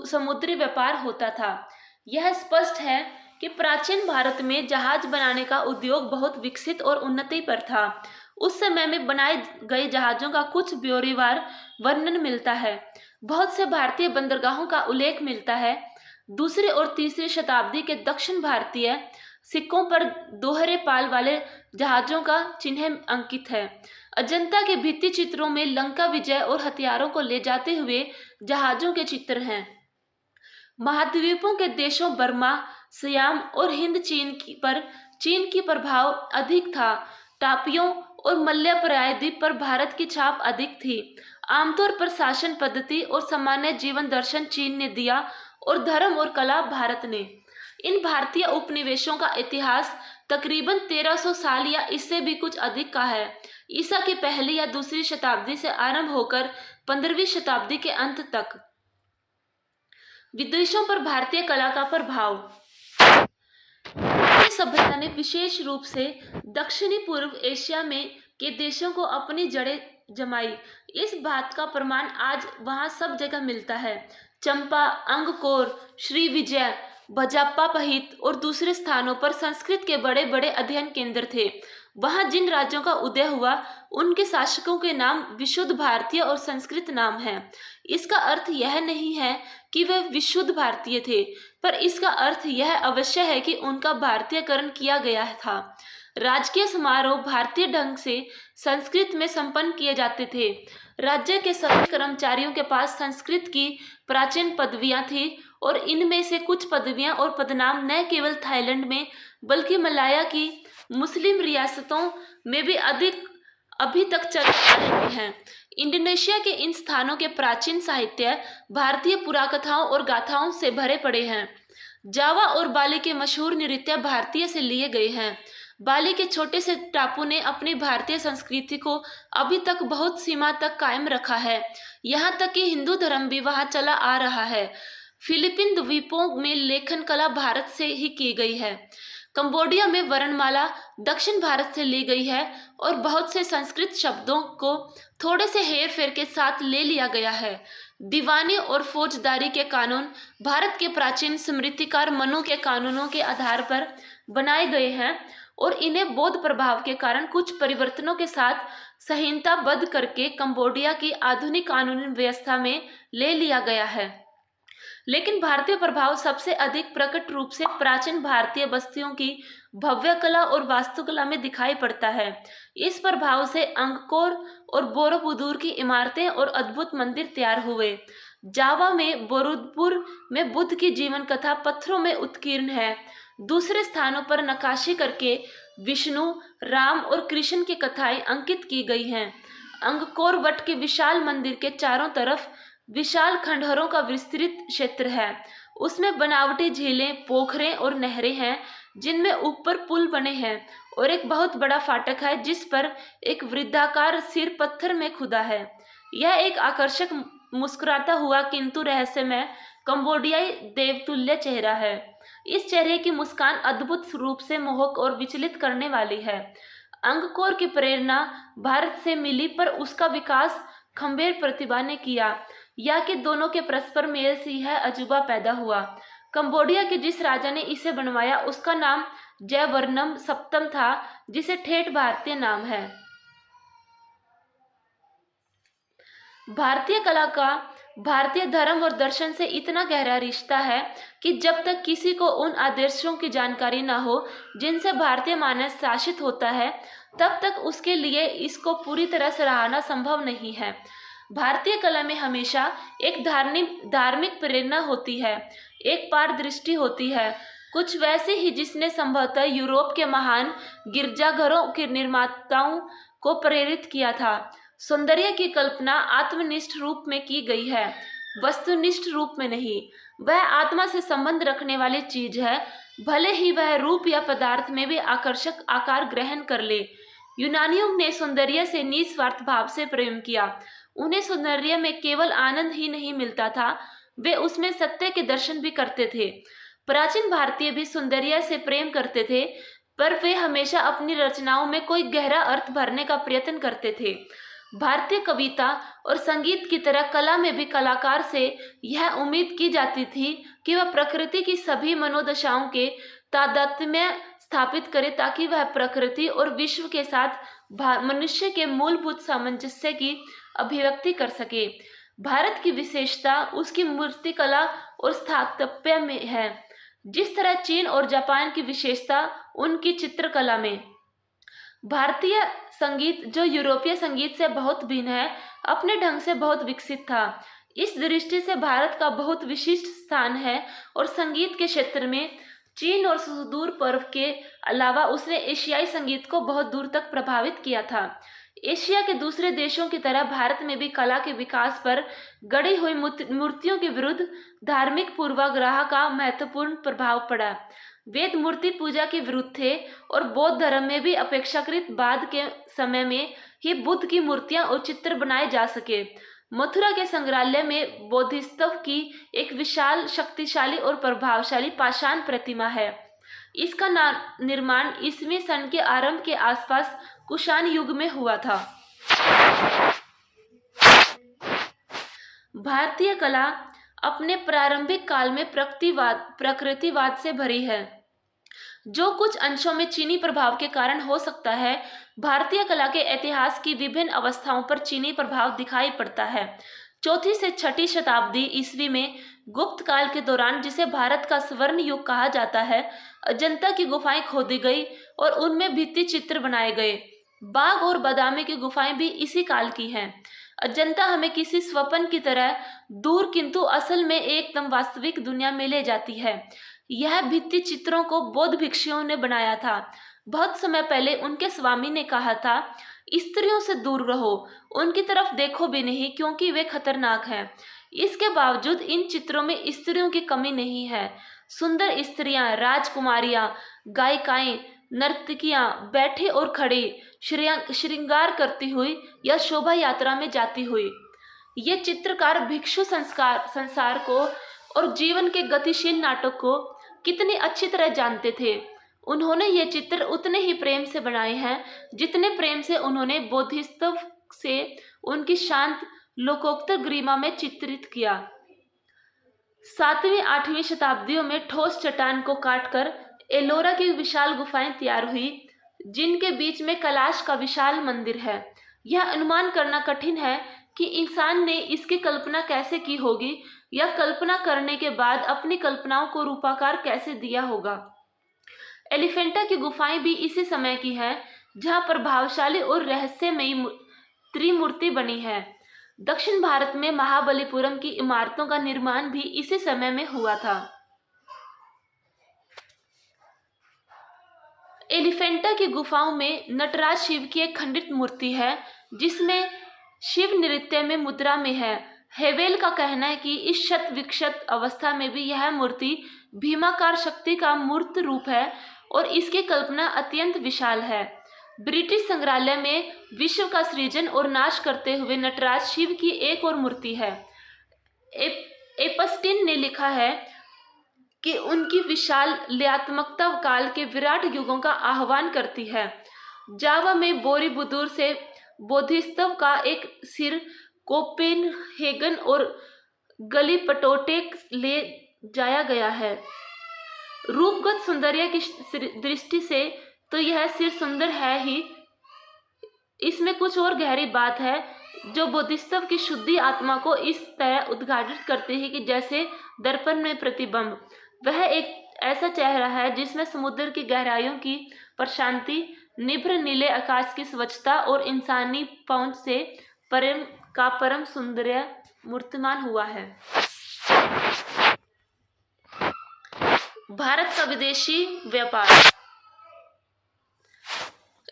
[SPEAKER 1] समुद्री व्यापार होता था। यह स्पष्ट है कि प्राचीन भारत में जहाज बनाने का उद्योग बहुत विकसित और उन्नति पर था। उस समय में बनाए गए जहाजों का कुछ ब्यौरेवार वर्णन मिलता है। बहुत से भारतीय बंदरगाहों का उल्लेख मिलता है। दूसरी और तीसरी शताब्दी के दक्षिण भारतीय सिक्कों पर दोहरे पाल वाले जहाजों का चिन्ह अंकित है। अजंता के भित्ति चित्रों में लंका विजय और हथियारों को ले जाते हुए जहाजों के चित्र हैं। महाद्वीपों के देशों बर्मा, सियाम और हिंद चीन की प्रभाव अधिक था। टापियों और मलय प्रायद्वीप पर भारत की छाप अधिक थी। आमतौर पर शासन पद्धति और सामान्य जीवन दर्शन चीन ने दिया और धर्म और कला भारत ने। इन भारतीय उपनिवेशों का इतिहास तकरीबन 1300 साल या इससे भी कुछ अधिक का है। ईसा की पहली या दूसरी शताब्दी से आरंभ होकर 15वीं शताब्दी के अंत तक। विदेशों पर भारतीय कला का प्रभाव। भारतीय सभ्यता ने विशेष रूप से दक्षिणी पूर्व एशिया में के देशों को अपनी जड़ें जमाई। इस बात का प्रमाण आज वहां सब जगह मिलता है। चंपा, अंगकोर, श्री विजय, भजाप्पापहित और दूसरे स्थानों पर संस्कृत के बड़े बड़े अध्ययन केंद्र थे। वहां जिन राज्यों का उदय हुआ उनके शासकों के नाम विशुद्ध भारतीय और संस्कृत नाम हैं। इसका अर्थ यह नहीं है कि वे विशुद्ध भारतीय थे, पर इसका अर्थ यह अवश्य है कि उनका भारतीयकरण किया गया था। राजकीय समारोह भारतीय ढंग से संस्कृत में संपन्न किए जाते थे। राज्य के सभी कर्मचारियों के पास संस्कृत की प्राचीन पदवियां थी और इनमें से कुछ पदवियां और पदनाम न केवल थाईलैंड में बल्कि मलाया की मुस्लिम रियासतों में भी अभी तक चल रहे हैं। इंडोनेशिया के इन स्थानों के प्राचीन साहित्य भारतीय पुराकथाओं और गाथाओं से भरे पड़े हैं। जावा और बाली के मशहूर नृत्य भारतीय से लिए गए हैं। बाली के छोटे से टापू ने अपनी भारतीय संस्कृति को अभी तक बहुत सीमा तक कायम रखा है। यहाँ तक कि हिंदू धर्म भी वहाँ चला आ रहा है। फिलीपीन द्वीपों में लेखन कला भारत से ही की गई है। कंबोडिया में वर्णमाला दक्षिण भारत से ली गई है और बहुत से संस्कृत शब्दों को थोड़े से हेर फेर के साथ ले लिया गया है। दीवानी और फौजदारी के कानून भारत के प्राचीन स्मृतिकार मनु के कानूनों के आधार पर बनाए गए हैं और इन्हें बौद्ध प्रभाव के कारण कुछ परिवर्तनों के साथ संहिताबद्ध करके कंबोडिया की आधुनिक कानूनी व्यवस्था में ले लिया गया है। लेकिन भारतीय प्रभाव सबसे अधिक प्रकट रूप से प्राचीन भारतीय बस्तियों की भव्य कला और वास्तुकला में दिखाई पड़ता है। इस प्रभाव से अंगकोर और बोरोबुदूर की इमारतें और अद्भुत मंदिर तैयार हुए। जावा में बोरोबुदूर में बुद्ध की जीवन कथा पत्थरों में उत्कीर्ण है। दूसरे स्थानों पर नक्काशी करके विष्णु, राम और कृष्ण की कथाएं अंकित की गई हैं। अंगकोर वट के विशाल मंदिर के चारों तरफ विशाल खंडहरों का विस्तृत क्षेत्र है। उसमें बनावटी झीलें, पोखरें और नहरें हैं जिनमें ऊपर पुल बने हैं और एक बहुत बड़ा फाटक है जिस पर एक वृत्ताकार सिर पत्थर में खुदा है। यह एक आकर्षक मुस्कुराता हुआ किंतु रहस्यमय कंबोडियाई देवतुल्य चेहरा है। इस चेहरे की मुस्कान अद्भुत रूप से मोहक और विचलित करने वाली है। अंगकोर की प्रेरणा भारत से मिली पर उसका विकास खंबेर प्रतिभा ने किया, या कि दोनों के परस्पर मेल से यह अजूबा पैदा हुआ। कंबोडिया के जिस राजा ने इसे बनवाया उसका नाम जयवर्मन सप्तम था, जिसे ठेठ भारतीय नाम है। भारतीय कला का भारतीय धर्म और दर्शन से इतना गहरा रिश्ता है कि जब तक किसी को उन आदर्शों की जानकारी न हो जिनसे भारतीय मानस शासित होता है, तब तक उसके लिए इसको पूरी तरह सराहना संभव नहीं है। भारतीय कला में हमेशा एक धार्मिक प्रेरणा होती है, एक पारदृष्टि होती है, कुछ वैसे ही जिसने संभवतः यूरोप के महान गिरजाघरों के निर्माताओं को प्रेरित किया था। सौंदर्य की कल्पना आत्मनिष्ठ रूप में की गई है। वस्तुनिष्ठ रूप में नहीं। वह आत्मा से संबंध रखने वाली चीज है, भले ही वह रूप या पदार्थ में भी आकर्षक आकार ग्रहण कर ले। यूनानियों ने सौंदर्य से निस्वार्थ भाव से प्रेम किया। उन्हें सौंदर्य में केवल आनंद ही नहीं मिलता था, वे उसमें सत्य के दर्शन भी करते थे। प्राचीन भारतीय भी सौंदर्य से प्रेम करते थे, पर वे हमेशा अपनी रचनाओं में कोई गहरा अर्थ भरने का प्रयत्न करते थे। भारतीय कविता और संगीत की तरह कला में भी कलाकार से यह उम्मीद की जाती थी कि वह प्रकृति की सभी मनोदशाओं के तादात्म्य स्थापित करे, ताकि वह प्रकृति और विश्व के साथ मनुष्य के मूलभूत सामंजस्य की अभिव्यक्ति कर सके। भारत की विशेषता उसकी मूर्तिकला और स्थापत्य में है, जिस तरह चीन और जापान की विशेषता उनकी चित्रकला में। भारतीय संगीत, जो यूरोपीय संगीत से बहुत भिन्न है, अपने ढंग से बहुत विकसित था। इस दृष्टि से भारत का बहुत विशिष्ट स्थान है और संगीत के क्षेत्र में चीन और सुदूर पूर्व के अलावा उसने एशियाई संगीत को बहुत दूर तक प्रभावित किया था। एशिया के दूसरे देशों की तरह भारत में भी कला के विकास पर गढ़ी हुई मूर्तियों के विरुद्ध धार्मिक पूर्वाग्रह का महत्वपूर्ण प्रभाव पड़ा। वेद मूर्ति पूजा के विरुद्ध थे और बौद्ध धर्म में भी अपेक्षाकृत बाद के समय में ही बुद्ध की मूर्तियां और चित्र बनाए जा सके। मथुरा के संग्रहालय में बोधिसत्व की एक विशाल, शक्तिशाली और प्रभावशाली पाषाण प्रतिमा है। इसका निर्माण ईसवीं सन के आरंभ के आसपास कुषाण युग में हुआ था। भारतीय कला अपने प्रारंभिक काल में प्रकृतिवाद से भरी है, जो कुछ अंशों में चीनी प्रभाव के कारण हो सकता है। भारतीय कला के इतिहास की विभिन्न अवस्थाओं पर चीनी प्रभाव दिखाई पड़ता है। 4वीं से 6वीं शताब्दी ईस्वी में गुप्त काल के दौरान, जिसे भारत का स्वर्ण युग कहा जाता है, अजंता की गुफाएं खोदी गई और उनमें भित्ति चित्र बनाए गए। बाघ और बादामी की गुफाएं भी इसी काल की हैं। अजंता हमें किसी स्वप्न की तरह दूर किंतु असल में एकदम वास्तविक दुनिया में ले जाती है। यह भित्ति चित्रों को बौद्ध भिक्षुओं ने बनाया था। बहुत समय पहले उनके स्वामी ने कहा था, स्त्रियों से दूर रहो, उनकी तरफ देखो भी नहीं, क्योंकि वे खतरनाक हैं। इसके बावजूद इन चित्रों में स्त्रियों की कमी नहीं है। सुंदर स्त्रियां, राजकुमारियां, गायिकाएं, नर्तकियां बैठे और खड़े, श्रृंगार करती हुई या शोभा यात्रा में जाती हुई। ये चित्रकार भिक्षु संसार को और जीवन के गतिशील नाटक को कितनी अच्छी तरह जानते थे। उन्होंने ये चित्र उतने ही प्रेम से बनाए हैं जितने प्रेम से उन्होंने बोधिसत्व से उनकी शांत लोकोत्तर गरिमा में चित्रित किया। 7वीं 8वीं शताब्दियों में ठोस चट्टान को काटकर एलोरा की विशाल गुफाएं तैयार हुई, जिनके बीच में कैलाश का विशाल मंदिर है। यह अनुमान करना कठिन है कि इंसान ने इसकी कल्पना कैसे की होगी या कल्पना करने के बाद अपनी कल्पनाओं को रूपाकार कैसे दिया होगा। एलिफेंटा की गुफाएं भी इसी समय की हैं, जहां प्रभावशाली और रहस्यमयी त्रिमूर्ति बनी है। दक्षिण भारत में महाबलीपुरम की इमारतों का निर्माण भी इसी समय में हुआ था। एलिफेंटा की गुफाओं में नटराज शिव की एक खंडित मूर्ति है, जिसमें शिव नृत्य में मुद्रा में है। हेवेल का कहना है कि इस शत विक्षत अवस्था में भी यह मूर्ति भीमाकार शक्ति का मूर्त रूप है और इसकी कल्पना अत्यंत विशाल है। ब्रिटिश संग्रहालय में विश्व का सृजन और नाश करते हुए नटराज शिव की एक और मूर्ति है। एपस्टीन ने लिखा है कि उनकी विशाल लयात्मकता काल के विराट युगों का आह्वान करती है। जावा में बोरीबुदुर से बोधिसत्व का एक सिर कोपेनहेगन और गलीपटोटे ले जाया गया है। रूपगत सौंदर्य की दृष्टि से तो यह सिर सुंदर है ही, इसमें कुछ और गहरी बात है जो बोधिसत्व की शुद्धि आत्मा को इस तरह उद्घाटित करती है कि जैसे दर्पण में प्रतिबिंब। वह एक ऐसा चेहरा है जिसमें समुद्र की गहराइयों की प्रशांति, निभ्र नीले आकाश की स्वच्छता और इंसानी पहुंच से परम सुंदर मूर्तिमान हुआ है। भारत का विदेशी व्यापार।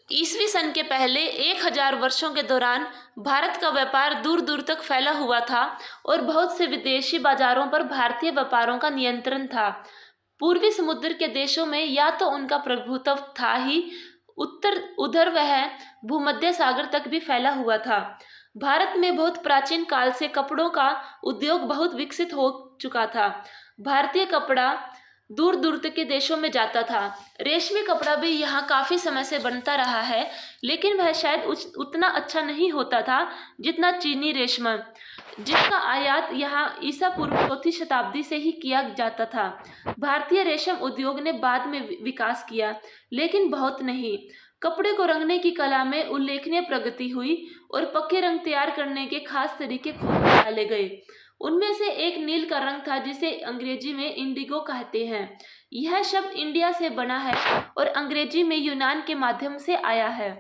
[SPEAKER 1] ईसवी सन के पहले 1000 वर्षों के दौरान भारत का व्यापार दूर दूर तक फैला हुआ था और बहुत से विदेशी बाजारों पर भारतीय व्यापारों का नियंत्रण था। पूर्वी समुद्र के देशों में या तो उनका प्रभुत्व था ही, उधर वह भूमध्य सागर तक भी फैला हुआ था। भारत में बहुत प्राचीन काल से कपड़ों का उद्योग बहुत विकसित हो चुका था। भारतीय कपड़ा दूर दूर तक के देशों में जाता था। रेशमी कपड़ा भी यहाँ काफी समय से बनता रहा है, लेकिन वह शायद उतना अच्छा नहीं होता था जितना चीनी रेशम, जिसका आयात यहाँ ईसा पूर्व 4वीं शताब्दी से ही किया जाता था। भारतीय रेशम उद्योग ने बाद में विकास किया, लेकिन बहुत नहीं। कपड़े को रंगने की कला में उल्लेखनीय प्रगति हुई और पक्के रंग तैयार करने के खास तरीके खोज निकाले गए। उनमें से एक नील का रंग था, जिसे अंग्रेजी में इंडिगो कहते हैं। यह शब्द इंडिया से बना है और अंग्रेजी में यूनान के माध्यम से आया है।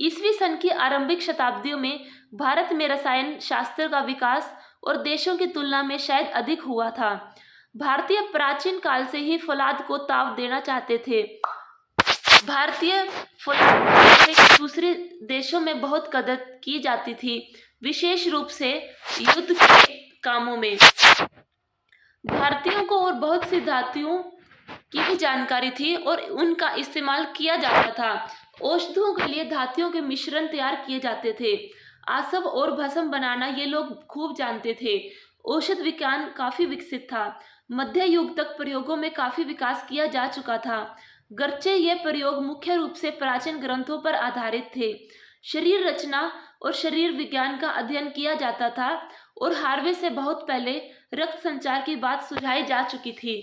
[SPEAKER 1] ईसवी सन की आरंभिक शताब्दियों में भारत में रसायन शास्त्र का विकास और देशों की तुलना में शायद अधिक हुआ था। भारतीय प्राचीन काल से ही फौलाद को ताव देना चाहते थे। भारतीय फौलाद से दूसरे देशों में बहुत कदर की जाती थी, विशेष रूप से युद्ध के कामों में। भारतीयों को और बहुत सी धातुओं की भी जानकारी थी और उनका इस्तेमाल किया जाता था। औषधियों के लिए धातुओं के मिश्रण तैयार किए जाते थे। आसव और भस्म बनाना ये लोग खूब जानते थे। औषध विज्ञान काफी विकसित था। मध्य युग तक प्रयोगों में काफी विकास किया जा चुका था, गर्चे ये प्रयोग मुख्य रूप से प्राचीन ग्रंथों पर आधारित थे। शरीर रचना और शरीर विज्ञान का अध्ययन किया जाता था और हार्वे से बहुत पहले रक्त संचार की बात सुझाई जा चुकी थी।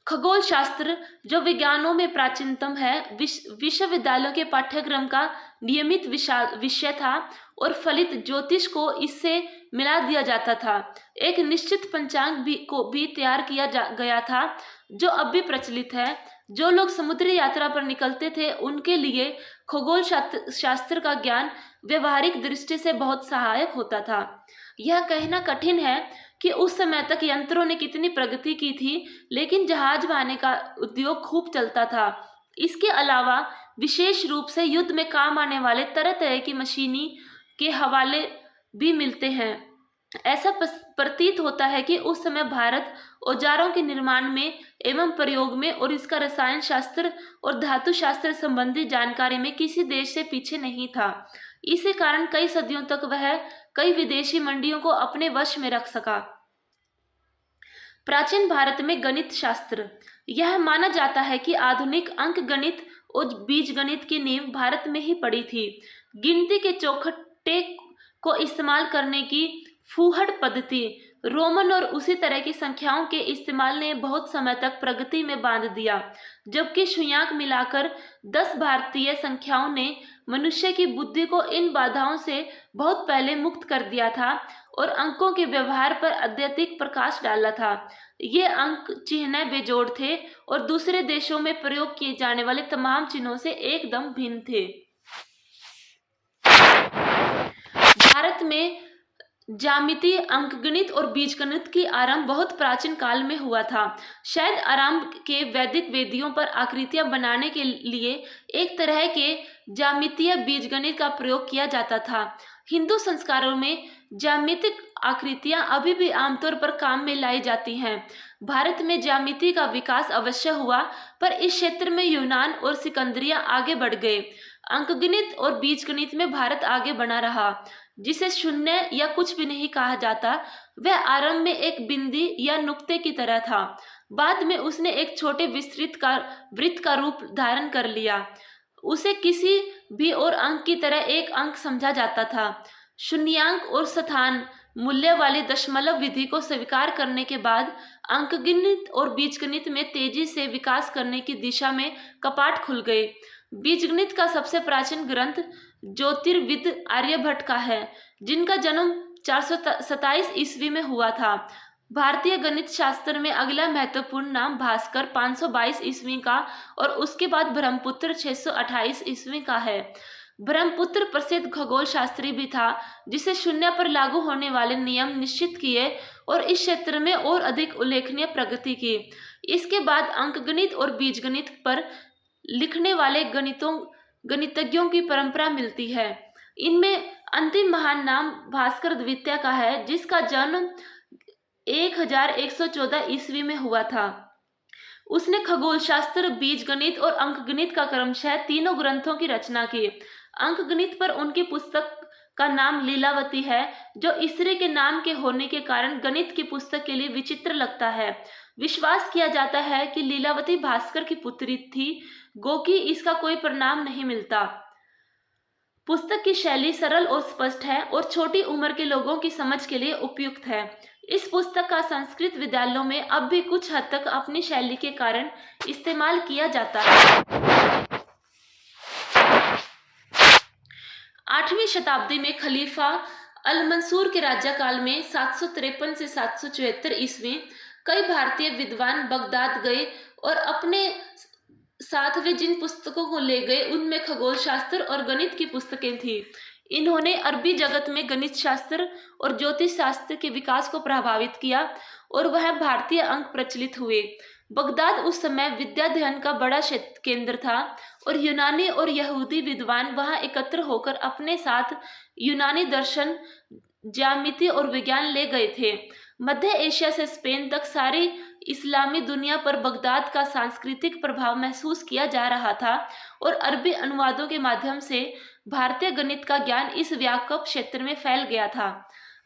[SPEAKER 1] खगोल शास्त्र, जो विज्ञानों में प्राचीनतम है, विश्वविद्यालयों के पाठ्यक्रम का नियमित विषय था और फलित ज्योतिष को इससे मिला दिया जाता था। एक निश्चित पंचांग भी तैयार किया गया था, जो अब भी प्रचलित है। जो लोग समुद्री यात्रा पर निकलते थे, उनके लिए खगोल शास्त्र का ज्ञान व्यवहारिक दृष्टि से बहुत सहायक होता था। यह कहना कठिन है कि उस समय तक यंत्रों ने कितनी प्रगति की थी, लेकिन जहाज बनाने का उद्योग खूब चलता था। इसके अलावा विशेष रूप से युद्ध में काम आने वाले तरह तरह की मशीनी के हवाले भी मिलते हैं। ऐसा प्रतीत होता है कि उस समय भारत औजारों के निर्माण में एवं प्रयोग में और इसका रसायन शास्त्र और धातु शास्त्र संबंधी जानकारी में किसी देश से पीछे नहीं था। इसी कारण कई सदियों तक वह कई विदेशी मंडियों को अपने वश में रख सका। प्राचीन भारत में गणित शास्त्र, यह माना जाता है कि आधुनिक अंक गणित और बीज गणित की नींव भारत में ही पड़ी थी। गिनती के चौखटे को इस्तेमाल करने की फूहड़ पद्धति, रोमन और उसी तरह की संख्याओं के इस्तेमाल ने बहुत समय तक प्रगति में बांध दिया, जबकि शून्याक मिलाकर 10 भारतीय संख्याओं ने मनुष्य की बुद्धि को इन बाधाओं से बहुत पहले मुक्त कर दिया था और अंकों के व्यवहार पर अत्यधिक प्रकाश डाला था। ये अंक चिन्ह बेजोड़ थे और दूसरे देशों में प्रयोग किए जाने वाले तमाम चिन्हों से एकदम भिन्न थे। भारत में ज्यामिति, अंकगणित और बीजगणित की आरंभ बहुत प्राचीन काल में हुआ था। शायद आरंभ के वैदिक वेदियों पर आकृतियां बनाने के लिए एक तरह के ज्यामितीय बीजगणित का प्रयोग किया जाता था। हिंदू संस्कारों में ज्यामितिक आकृतियां अभी भी आमतौर पर काम में लाई जाती हैं। भारत में ज्यामिति का विकास अवश्य हुआ, पर इस क्षेत्र में यूनान और सिकंदरिया आगे बढ़ गए। अंकगणित और बीजगणित में भारत आगे बना रहा, जिसे शून्य या कुछ भी नहीं कहा जाता। वह आरंभ में एक बिंदी या नुक्ते की तरह था, बाद में उसने एक छोटे वृत्त का रूप धारण कर लिया। उसे किसी भी और अंक की तरह एक अंक समझा जाता था। शून्यांक और स्थान मूल्य वाली दशमलव विधि को स्वीकार करने के बाद अंकगणित और बीजगणित में तेजी से विकास करने की दिशा में कपाट खुल गए। बीजगणित का सबसे प्राचीन ग्रंथ ज्योतिर्विद आर्यभट्ट का है, जिनका जन्म 427 ईस्वी में हुआ था। भारतीय गणित शास्त्र में अगला महत्वपूर्ण नाम भास्कर 522 ईस्वी का और उसके बाद ब्रह्मपुत्र 628 ईस्वी का है। ब्रह्मपुत्र प्रसिद्ध खगोल शास्त्री भी था, जिसे शून्य पर लागू होने वाले नियम निश्चित किए और इस क्षेत्र में और अधिक उल्लेखनीय प्रगति की। इसके बाद अंकगणित और बीजगणित पर लिखने वाले गणितज्ञों की परंपरा मिलती है। इनमें अंतिम महान नाम भास्कर द्वितीय का है, जिसका जन्म 1114 ईस्वी में हुआ था। उसने खगोल शास्त्र, बीजगणित और अंकगणित का क्रमशः तीनों ग्रंथों की रचना की। अंकगणित पर उनकी पुस्तक का नाम लीलावती है, जो ईसरे के नाम के होने के कारण गणित की पुस्तक के लिए विचित्र लगता है। विश्वास किया जाता है कि लीलावती भास्कर की पुत्री थी, गोकि इसका कोई प्रमाण नहीं मिलता। पुस्तक की शैली सरल और स्पष्ट है और छोटी उम्र के लोगों की समझ के लिए उपयुक्त है। इस पुस्तक का संस्कृत विद्यालयों में अब भी कुछ हद तक अपनी शैली के कारण इस्तेमाल किया जाता है। 8वीं शताब्दी में खलीफा अल मंसूर के राज्यकाल में 753 से 774 ईस्वी कई भारतीय विद्वान बगदाद गए और अपने साथ वे जिन पुस्तकों को ले गए उनमें खगोल शास्त्र और गणित की पुस्तकें थीं। इन्होंने अरबी जगत में गणित शास्त्र और ज्योतिष शास्त्र के विकास को प्रभावित किया और वह भारतीय अंक प्रचलित हुए। बगदाद उस समय विद्याध्ययन का बड़ा केंद्र था और यूनानी और यहूदी विद्वान वहां एकत्र होकर अपने साथ यूनानी दर्शन, ज्यामिति और विज्ञान ले गए थे। मध्य एशिया से स्पेन तक सारी इस्लामी दुनिया पर बगदाद का सांस्कृतिक प्रभाव महसूस किया जा रहा था और अरबी अनुवादों के माध्यम से भारतीय गणित का ज्ञान इस व्यापक क्षेत्र में फैल गया था।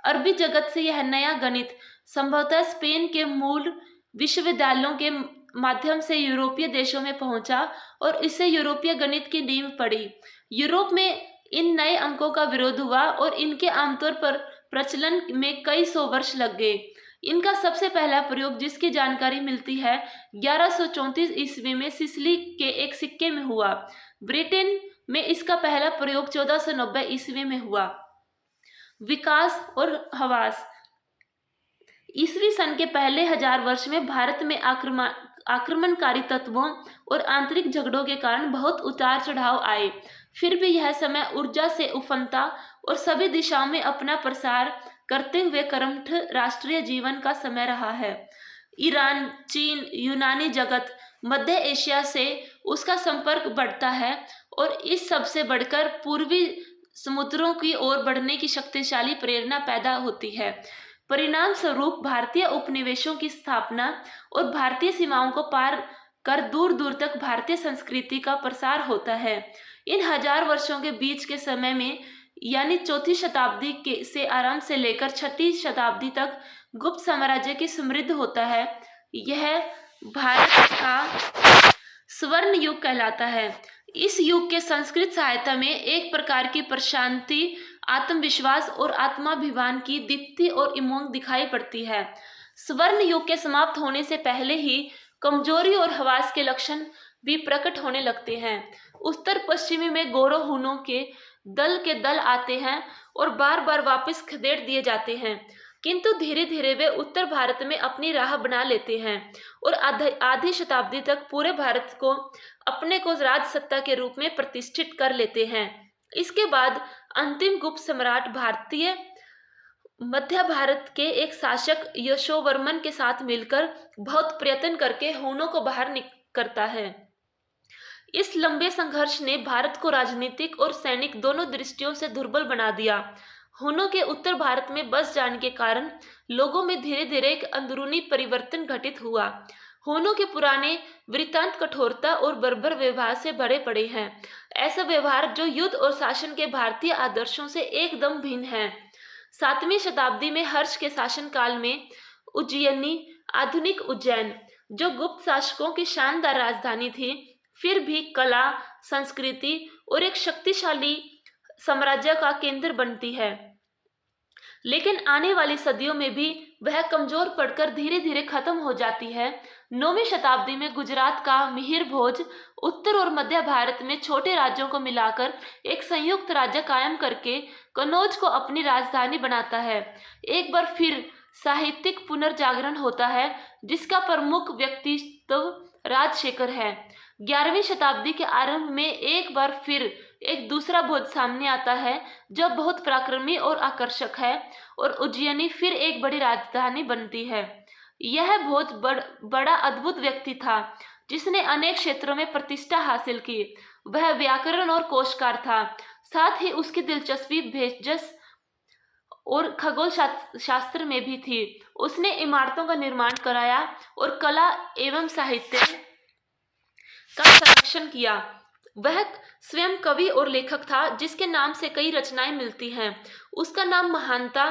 [SPEAKER 1] अरबी जगत से यह नया गणित संभवतः स्पेन के मूल विश्वविद्यालयों के माध्यम से यूरोपीय देशों में पहुंचा और इससे यूरोपीय गणित की नींव पड़ी। यूरोप में इन नए अंकों का विरोध हुआ और इनके आमतौर पर प्रचलन में कई सौ वर्ष लग गए। इनका सबसे पहला प्रयोग, जिसकी जानकारी मिलती है, 1134 ईस्वी में सिसिली के एक सिक्के में हुआ। ब्रिटेन में इसका पहला प्रयोग 1490 ईस्वी में हुआ। विकास और हवास। ईस्वी सन के पहले 1000 वर्ष में भारत में आक्रमणकारी तत्वों और आंतरिक झगड़ों के कारण बहुत उतार चढ़ाव आए। फिर भी यह समय ऊर्जा से उफनता और सभी दिशाओं में अपना प्रसार करते हुए कर्मठ राष्ट्रीय जीवन का समय रहा है। ईरान, चीन, यूनानी जगत, मध्य एशिया से उसका संपर्क बढ़ता है और इस सबसे बढ़कर पूर्वी समुद्रों की ओर बढ़ने की शक्तिशाली प्रेरणा पैदा होती है। परिणाम स्वरूप भारतीय उपनिवेशों की स्थापना और भारतीय सीमाओं को पार कर दूर दूर तक भारतीय संस्कृति का प्रसार होता है। इन 1000 वर्षों के बीच के समय में, यानी चौथी शताब्दी के से आरंभ से लेकर 6वीं शताब्दी तक गुप्त साम्राज्य की समृद्ध होता है। यह भारत का स्वर्ण युग कहलाता है। इस युग के संस्कृत साहित्य में एक प्रकार की प्रशांति, आत्मविश्वास और आत्माभिमान की दीप्ति और उमंग दिखाई पड़ती है। स्वर्ण युग के समाप्त होने से पहले ही कमजोरी और हवास के लक्षण भी प्रकट होने लगते हैं। उत्तर पश्चिमी में गौरव हुनों के दल आते हैं और बार बार वापस खदेड़ दिए जाते हैं, किंतु धीरे धीरे वे उत्तर भारत में अपनी राह बना लेते हैं और आधी शताब्दी तक पूरे भारत को अपने को राज सत्ता के रूप में प्रतिष्ठित कर लेते हैं। इसके बाद अंतिम गुप्त सम्राट भारतीय मध्य भारत के एक शासक यशोवर्मन के साथ मिलकर बहुत प्रयत्न करके हुनों को बाहर करता है। इस लंबे संघर्ष ने भारत को राजनीतिक और सैनिक दोनों दृष्टियों से दुर्बल बना दिया। हुनों के उत्तर भारत में बस जाने के कारण लोगों में धीरे धीरे एक अंदरूनी परिवर्तन घटित हुआ। हुनों के पुराने वृत्तांत कठोरता और बर्बर व्यवहार से भरे पड़े हैं, ऐसा व्यवहार जो युद्ध और शासन के भारतीय आदर्शों से एकदम भिन्न है। 7वीं शताब्दी में हर्ष के शासन काल में उज्जैनी, आधुनिक उज्जैन, जो गुप्त शासकों की शानदार राजधानी थी, फिर भी कला, संस्कृति और एक शक्तिशाली साम्राज्य का केंद्र बनती है। लेकिन आने वाली सदियों में भी वह कमजोर पड़कर धीरे धीरे खत्म हो जाती है। 9वीं शताब्दी में गुजरात का मिहिर भोज उत्तर और मध्य भारत में छोटे राज्यों को मिलाकर एक संयुक्त राज्य कायम करके कनौज को अपनी राजधानी बनाता है। एक बार फिर साहित्यिक पुनर्जागरण होता है, जिसका प्रमुख व्यक्तित्व राजशेखर है। 11वीं शताब्दी के आरंभ में एक बार फिर एक दूसरा भोज सामने आता है, जो बहुत पराक्रमी और आकर्षक है, और उज्जैनी फिर एक बड़ी राजधानी बनती है। यह भोज बड़ा अद्भुत व्यक्ति था, जिसने अनेक क्षेत्रों में प्रतिष्ठा हासिल की। वह व्याकरण और कोशकार था। साथ ही उसकी दिलचस्पी भेषज और खगोल शास्त्र में भी थी। उसने इमारतों का निर्माण कराया और कला एवं साहित्य का संरक्षण किया। वह स्वयं कवि और लेखक था, जिसके नाम से कई रचनाएं मिलती हैं। उसका नाम महानता,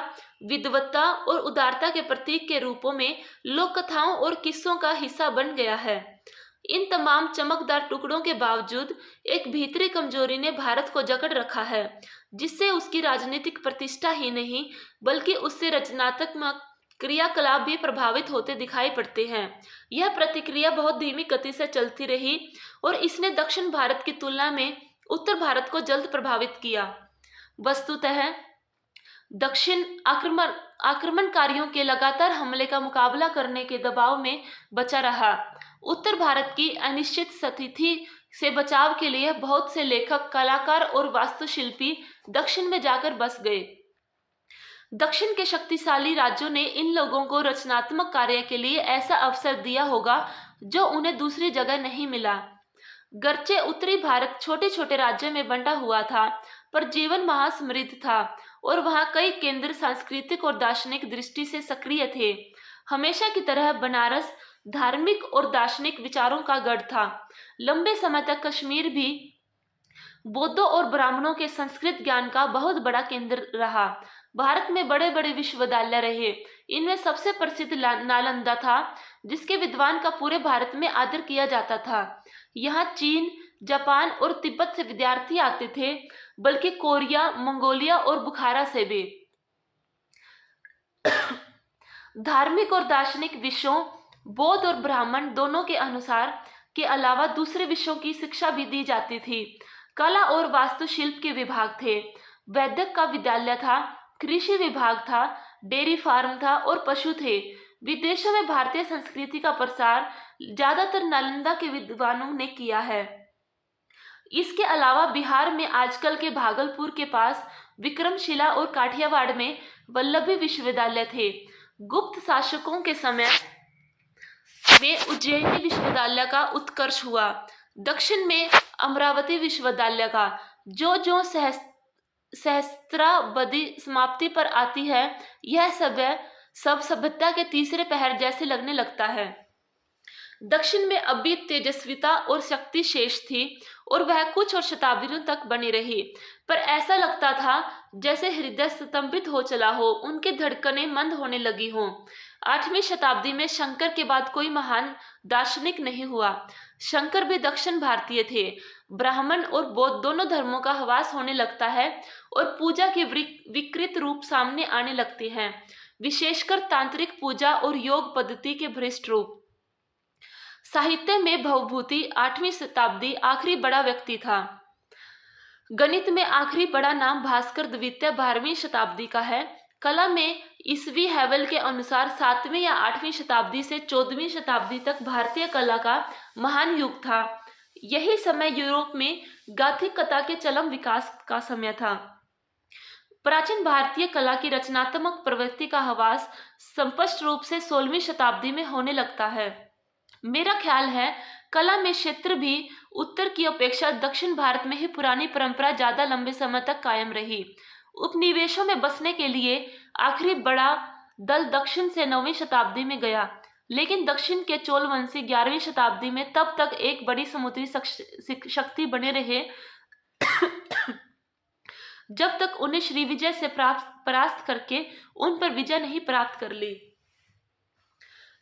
[SPEAKER 1] विद्वत्ता और उदारता के प्रतीक के रूपों में लोक कथाओं और किस्सों का हिस्सा बन गया है। इन तमाम चमकदार टुकड़ों के बावजूद एक भीतरी कमजोरी ने भारत को जकड़ रखा है, जिससे उसकी राजनीतिक प्रतिष्ठा ही नहीं बल्कि उससे रचनात्मक क्रियाकलाप भी प्रभावित होते दिखाई पड़ते हैं। यह प्रतिक्रिया बहुत धीमी गति से चलती रही और इसने दक्षिण भारत की तुलना में उत्तर भारत को जल्द प्रभावित किया। वस्तुतः दक्षिण आक्रमणकारियों के लगातार हमले का मुकाबला करने के दबाव में बचा रहा। उत्तर भारत की अनिश्चित स्थिति से बचाव के लिए बहुत से लेखक, कलाकार और वास्तुशिल्पी दक्षिण में जाकर बस गए। दक्षिण के शक्तिशाली राज्यों ने इन लोगों को रचनात्मक कार्य के लिए ऐसा अवसर दिया होगा जो उन्हें दूसरी जगह नहीं मिला। गर्चे उत्तरी भारत छोटे छोटे राज्यों में बंटा हुआ था, पर जीवन महासमृद्ध था और वहां कई केंद्र सांस्कृतिक और दार्शनिक दृष्टि से सक्रिय थे। हमेशा की तरह बनारस धार्मिक और दार्शनिक विचारों का गढ़ था। लंबे समय तक कश्मीर भी बौद्धों और ब्राह्मणों के संस्कृत ज्ञान का बहुत बड़ा केंद्र रहा। भारत में बड़े बड़े विश्वविद्यालय रहे। इनमें सबसे प्रसिद्ध नालंदा था, जिसके विद्वान का पूरे भारत में आदर किया जाता था। यहाँ चीन, जापान और तिब्बत से विद्यार्थी आते थे, बल्कि कोरिया, मंगोलिया और बुखारा से भी। धार्मिक और दार्शनिक विषयों, बौद्ध और ब्राह्मण दोनों के अनुसार के अलावा दूसरे विषयों की शिक्षा भी दी जाती थी। कला और वास्तुशिल्प के विभाग थे। वैद्यक का विद्यालय था, कृषि विभाग था, डेयरी फार्म था और पशु थे। विदेशों में भारतीय संस्कृति का प्रसार ज्यादातर नालंदा के विद्वानों ने किया है। इसके अलावा बिहार में आजकल के भागलपुर के पास विक्रमशिला और काठियावाड़ में वल्लभी विश्वविद्यालय थे। गुप्त शासकों के समय में उज्जैनी विश्वविद्यालय का उत्कर्ष हुआ। दक्षिण में अमरावती विश्वविद्यालय का जो सहस्त्राब्दी समाप्ति पर आती है, यह सब सभ्यता के तीसरे पहर जैसे लगने लगता है। दक्षिण में अब भी तेजस्विता और शक्ति शेष थी और वह कुछ और शताब्दियों तक बनी रही, पर ऐसा लगता था जैसे हृदय स्तंभित हो चला हो, उनके धड़कनें मंद होने लगी हों। 8वीं शताब्दी में शंकर के बाद कोई महान दार्शनिक नहीं हुआ। शंकर भी दक्षिण भारतीय थे। ब्राह्मण और बौद्ध दोनों धर्मों का ह्रास होने लगता है और पूजा के विकृत रूप सामने आने लगते हैं, विशेषकर तांत्रिक पूजा और योग पद्धति के भ्रष्ट रूप। साहित्य में भवभूति 8वीं शताब्दी आखिरी बड़ा व्यक्ति था। गणित में आखिरी बड़ा नाम भास्कर द्वितीय 12वीं शताब्दी का है। कला में ईसवी हैवल के अनुसार 7वीं या 8वीं शताब्दी से 14वीं शताब्दी तक भारतीय कला का महान युग था। यही समय यूरोप में गाथिक कला के चरम विकास का समय था। प्राचीन भारतीय कला की रचनात्मक प्रवृत्ति का ह्रास स्पष्ट रूप से 16वीं शताब्दी में होने लगता है। मेरा ख्याल है कला में क्षेत्र भी उत्तर की अपेक्षा दक्षिण भारत में ही पुरानी परंपरा ज्यादा लंबे समय तक कायम रही। उपनिवेशों में बसने के लिए आखिरी बड़ा दल दक्षिण से 9वीं शताब्दी में गया, लेकिन दक्षिण के चोल वंशी 11वीं शताब्दी में तब तक एक बड़ी समुद्री शक्ति बने रहे जब तक उन्हें श्रीविजय से परास्त करके उन पर विजय नहीं प्राप्त कर ली।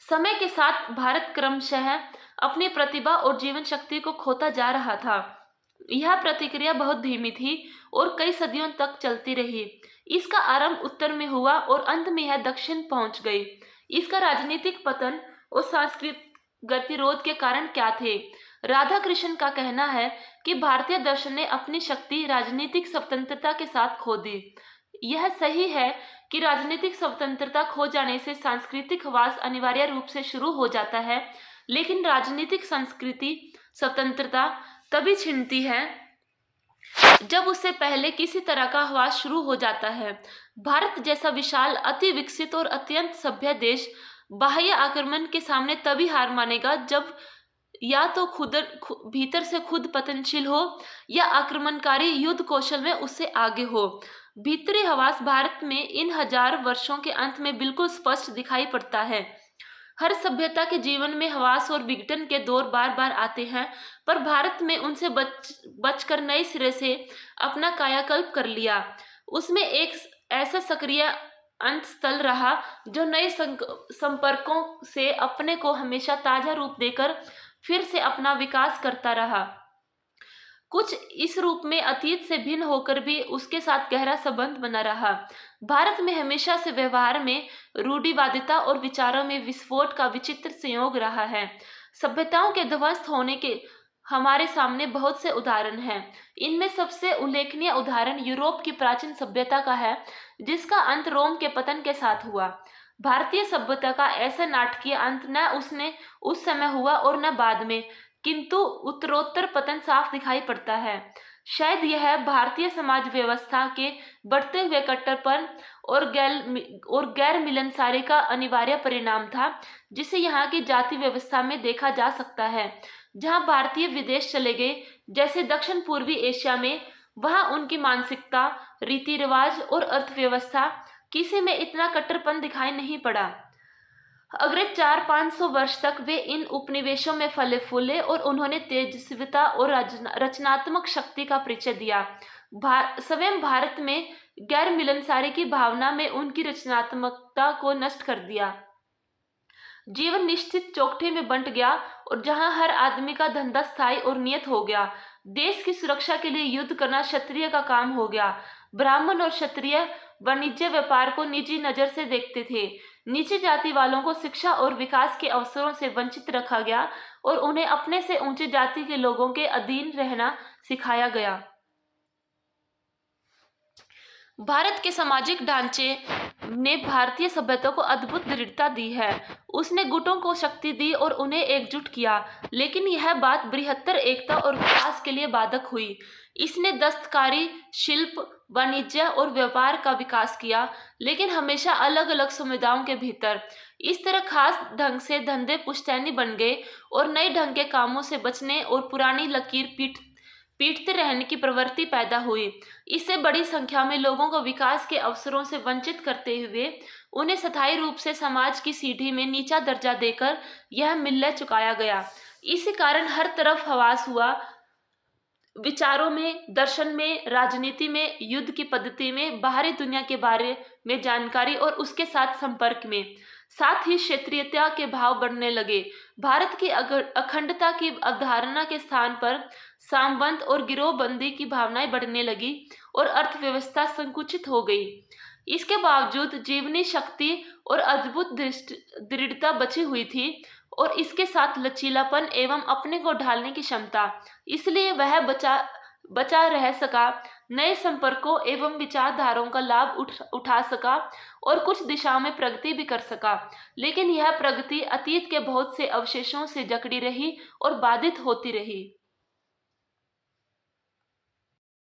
[SPEAKER 1] समय के साथ भारत क्रमशः अपनी प्रतिभा और जीवन शक्ति को खोता जा रहा था। यह प्रतिक्रिया बहुत धीमी थी और कई सदियों तक चलती रही। इसका आरंभ उत्तर में हुआ और अंत में यह दक्षिण पहुंच गई। इसका राजनीतिक पतन और सांस्कृतिक गतिरोध के कारण क्या थे? राधा कृष्ण का कहना है कि भारतीय दर्शन ने अपनी शक्ति राजनीतिक स्वतंत्रता के साथ खो दी। यह सही है कि राजनीतिक स्वतंत्रता खो जाने से सांस्कृतिक ह्रास अनिवार्य रूप से शुरू हो जाता है, लेकिन राजनीतिक संस्कृति स्वतंत्रता तभी छिनती है जब उससे पहले किसी तरह का ह्रास शुरू हो जाता है। भारत जैसा विशाल, अति विकसित और अत्यंत सभ्य देश बाह्य आक्रमण के सामने तभी हार मानेगा या तो भीतर से खुद पतनशील हो या आक्रमणकारी युद्ध कौशल में उससे आगे हो। भीतरी हवास भारत में इन हजार वर्षों के अंत में बिल्कुल स्पष्ट दिखाई पड़ता है। हर सभ्यता के जीवन में हवास और विघटन के दौर बार बार आते हैं, पर भारत में उनसे बचकर नए सिरे से अपना कायाकल्प कर लिया। उसमें एक ऐसा सक्रिय अंत स्थल रहा जो नए संपर्कों से अपने को हमेशा ताजा रूप देकर फिर से अपना विकास करता रहा। कुछ इस रूप में अतीत से भिन्न होकर भी उसके साथ गहरा संबंध बना रहा। भारत में हमेशा से व्यवहार में रूढ़िवादिता और विचारों में विस्फोट का विचित्र संयोग रहा है। सभ्यताओं के ध्वस्त होने के हमारे सामने बहुत से उदाहरण हैं। इनमें सबसे उल्लेखनीय उदाहरण यूरोप की प्राचीन सभ्यता का है, जिसका अंत रोम के पतन के साथ हुआ। भारतीय सभ्यता का ऐसा नाटकीय अंत न उसने उस समय हुआ और न बाद में, किंतु उत्तरोत्तर पतन साफ दिखाई पड़ता है। शायद यह भारतीय समाज व्यवस्था के बढ़ते हुए कट्टरपन और गैर मिलनसारी का अनिवार्य परिणाम था, जिसे यहाँ की जाति व्यवस्था में देखा जा सकता है। जहाँ भारतीय विदेश चले गए, जैसे दक्षिण पूर्वी एशिया में, वहाँ उनकी मानसिकता, रीति रिवाज और अर्थव्यवस्था किसी में इतना कट्टरपन दिखाई नहीं पड़ा। अगले 400-500 वर्ष तक वे इन उपनिवेशों में फले फूले और उन्होंने तेजस्विता और रचनात्मक शक्ति का परिचय दिया। स्वयं भारत में गैर मिलनसारी की भावना में उनकी रचनात्मकता को नष्ट कर दिया। जीवन निश्चित चौकठे में बंट गया और जहां हर आदमी का धंधा स्थायी और नियत हो गया। देश की सुरक्षा के लिए युद्ध करना क्षत्रिय का काम हो गया। ब्राह्मण और क्षत्रिय वाणिज्य व्यापार को निजी नजर से देखते थे। नीची जाति वालों को शिक्षा और विकास के अवसरों से वंचित रखा गया और उन्हें अपने से ऊंची जाति के लोगों के अधीन रहना सिखाया गया। भारत के सामाजिक ढांचे ने भारतीय सभ्यता को अद्भुत दृढ़ता दी है। उसने गुटों को शक्ति दी और उन्हें एकजुट किया, लेकिन यह बात बृहत्तर एकता और विकास के लिए बाधक हुई। इसने दस्तकारी, शिल्प, वाणिज्य और व्यापार का विकास किया, लेकिन हमेशा अलग अलग समुदायों के भीतर। इस तरह खास ढंग से धंधे पुश्तैनी बन गए और नए ढंग के कामों से बचने और पुरानी लकीर पीटते रहने की प्रवृत्ति पैदा हुई। इससे बड़ी संख्या में लोगों को विकास के अवसरों से वंचित करते हुए उन्हें स्थायी रूप से समाज की सीढ़ी में नीचा दर्जा देकर यह मिल्लत चुकाया गया। इसी कारण हर तरफ हवास हुआ, विचारों में, दर्शन में, राजनीति में, युद्ध की पद्धति में, बाहरी दुनिया के बारे में जानकारी और उसके साथ संपर्क में। साथ ही क्षेत्रीयता के भाव बढ़ने लगे। भारत की अखंडता की अवधारणा के स्थान पर सामंत और गिरोहबंदी की भावनाएं बढ़ने लगी और अर्थव्यवस्था संकुचित हो गई। इसके बावजूद जीवनी शक्ति और अद्भुत दृढ़ता बची हुई थी और इसके साथ लचीलापन एवं अपने को ढालने की क्षमता। इसलिए वह बचा रह सका, नए संपर्कों एवं विचारधाराओं का लाभ उठा सका और कुछ दिशाओं में प्रगति भी कर सका। लेकिन यह प्रगति अतीत के बहुत से अवशेषों से जकड़ी रही और बाधित होती रही।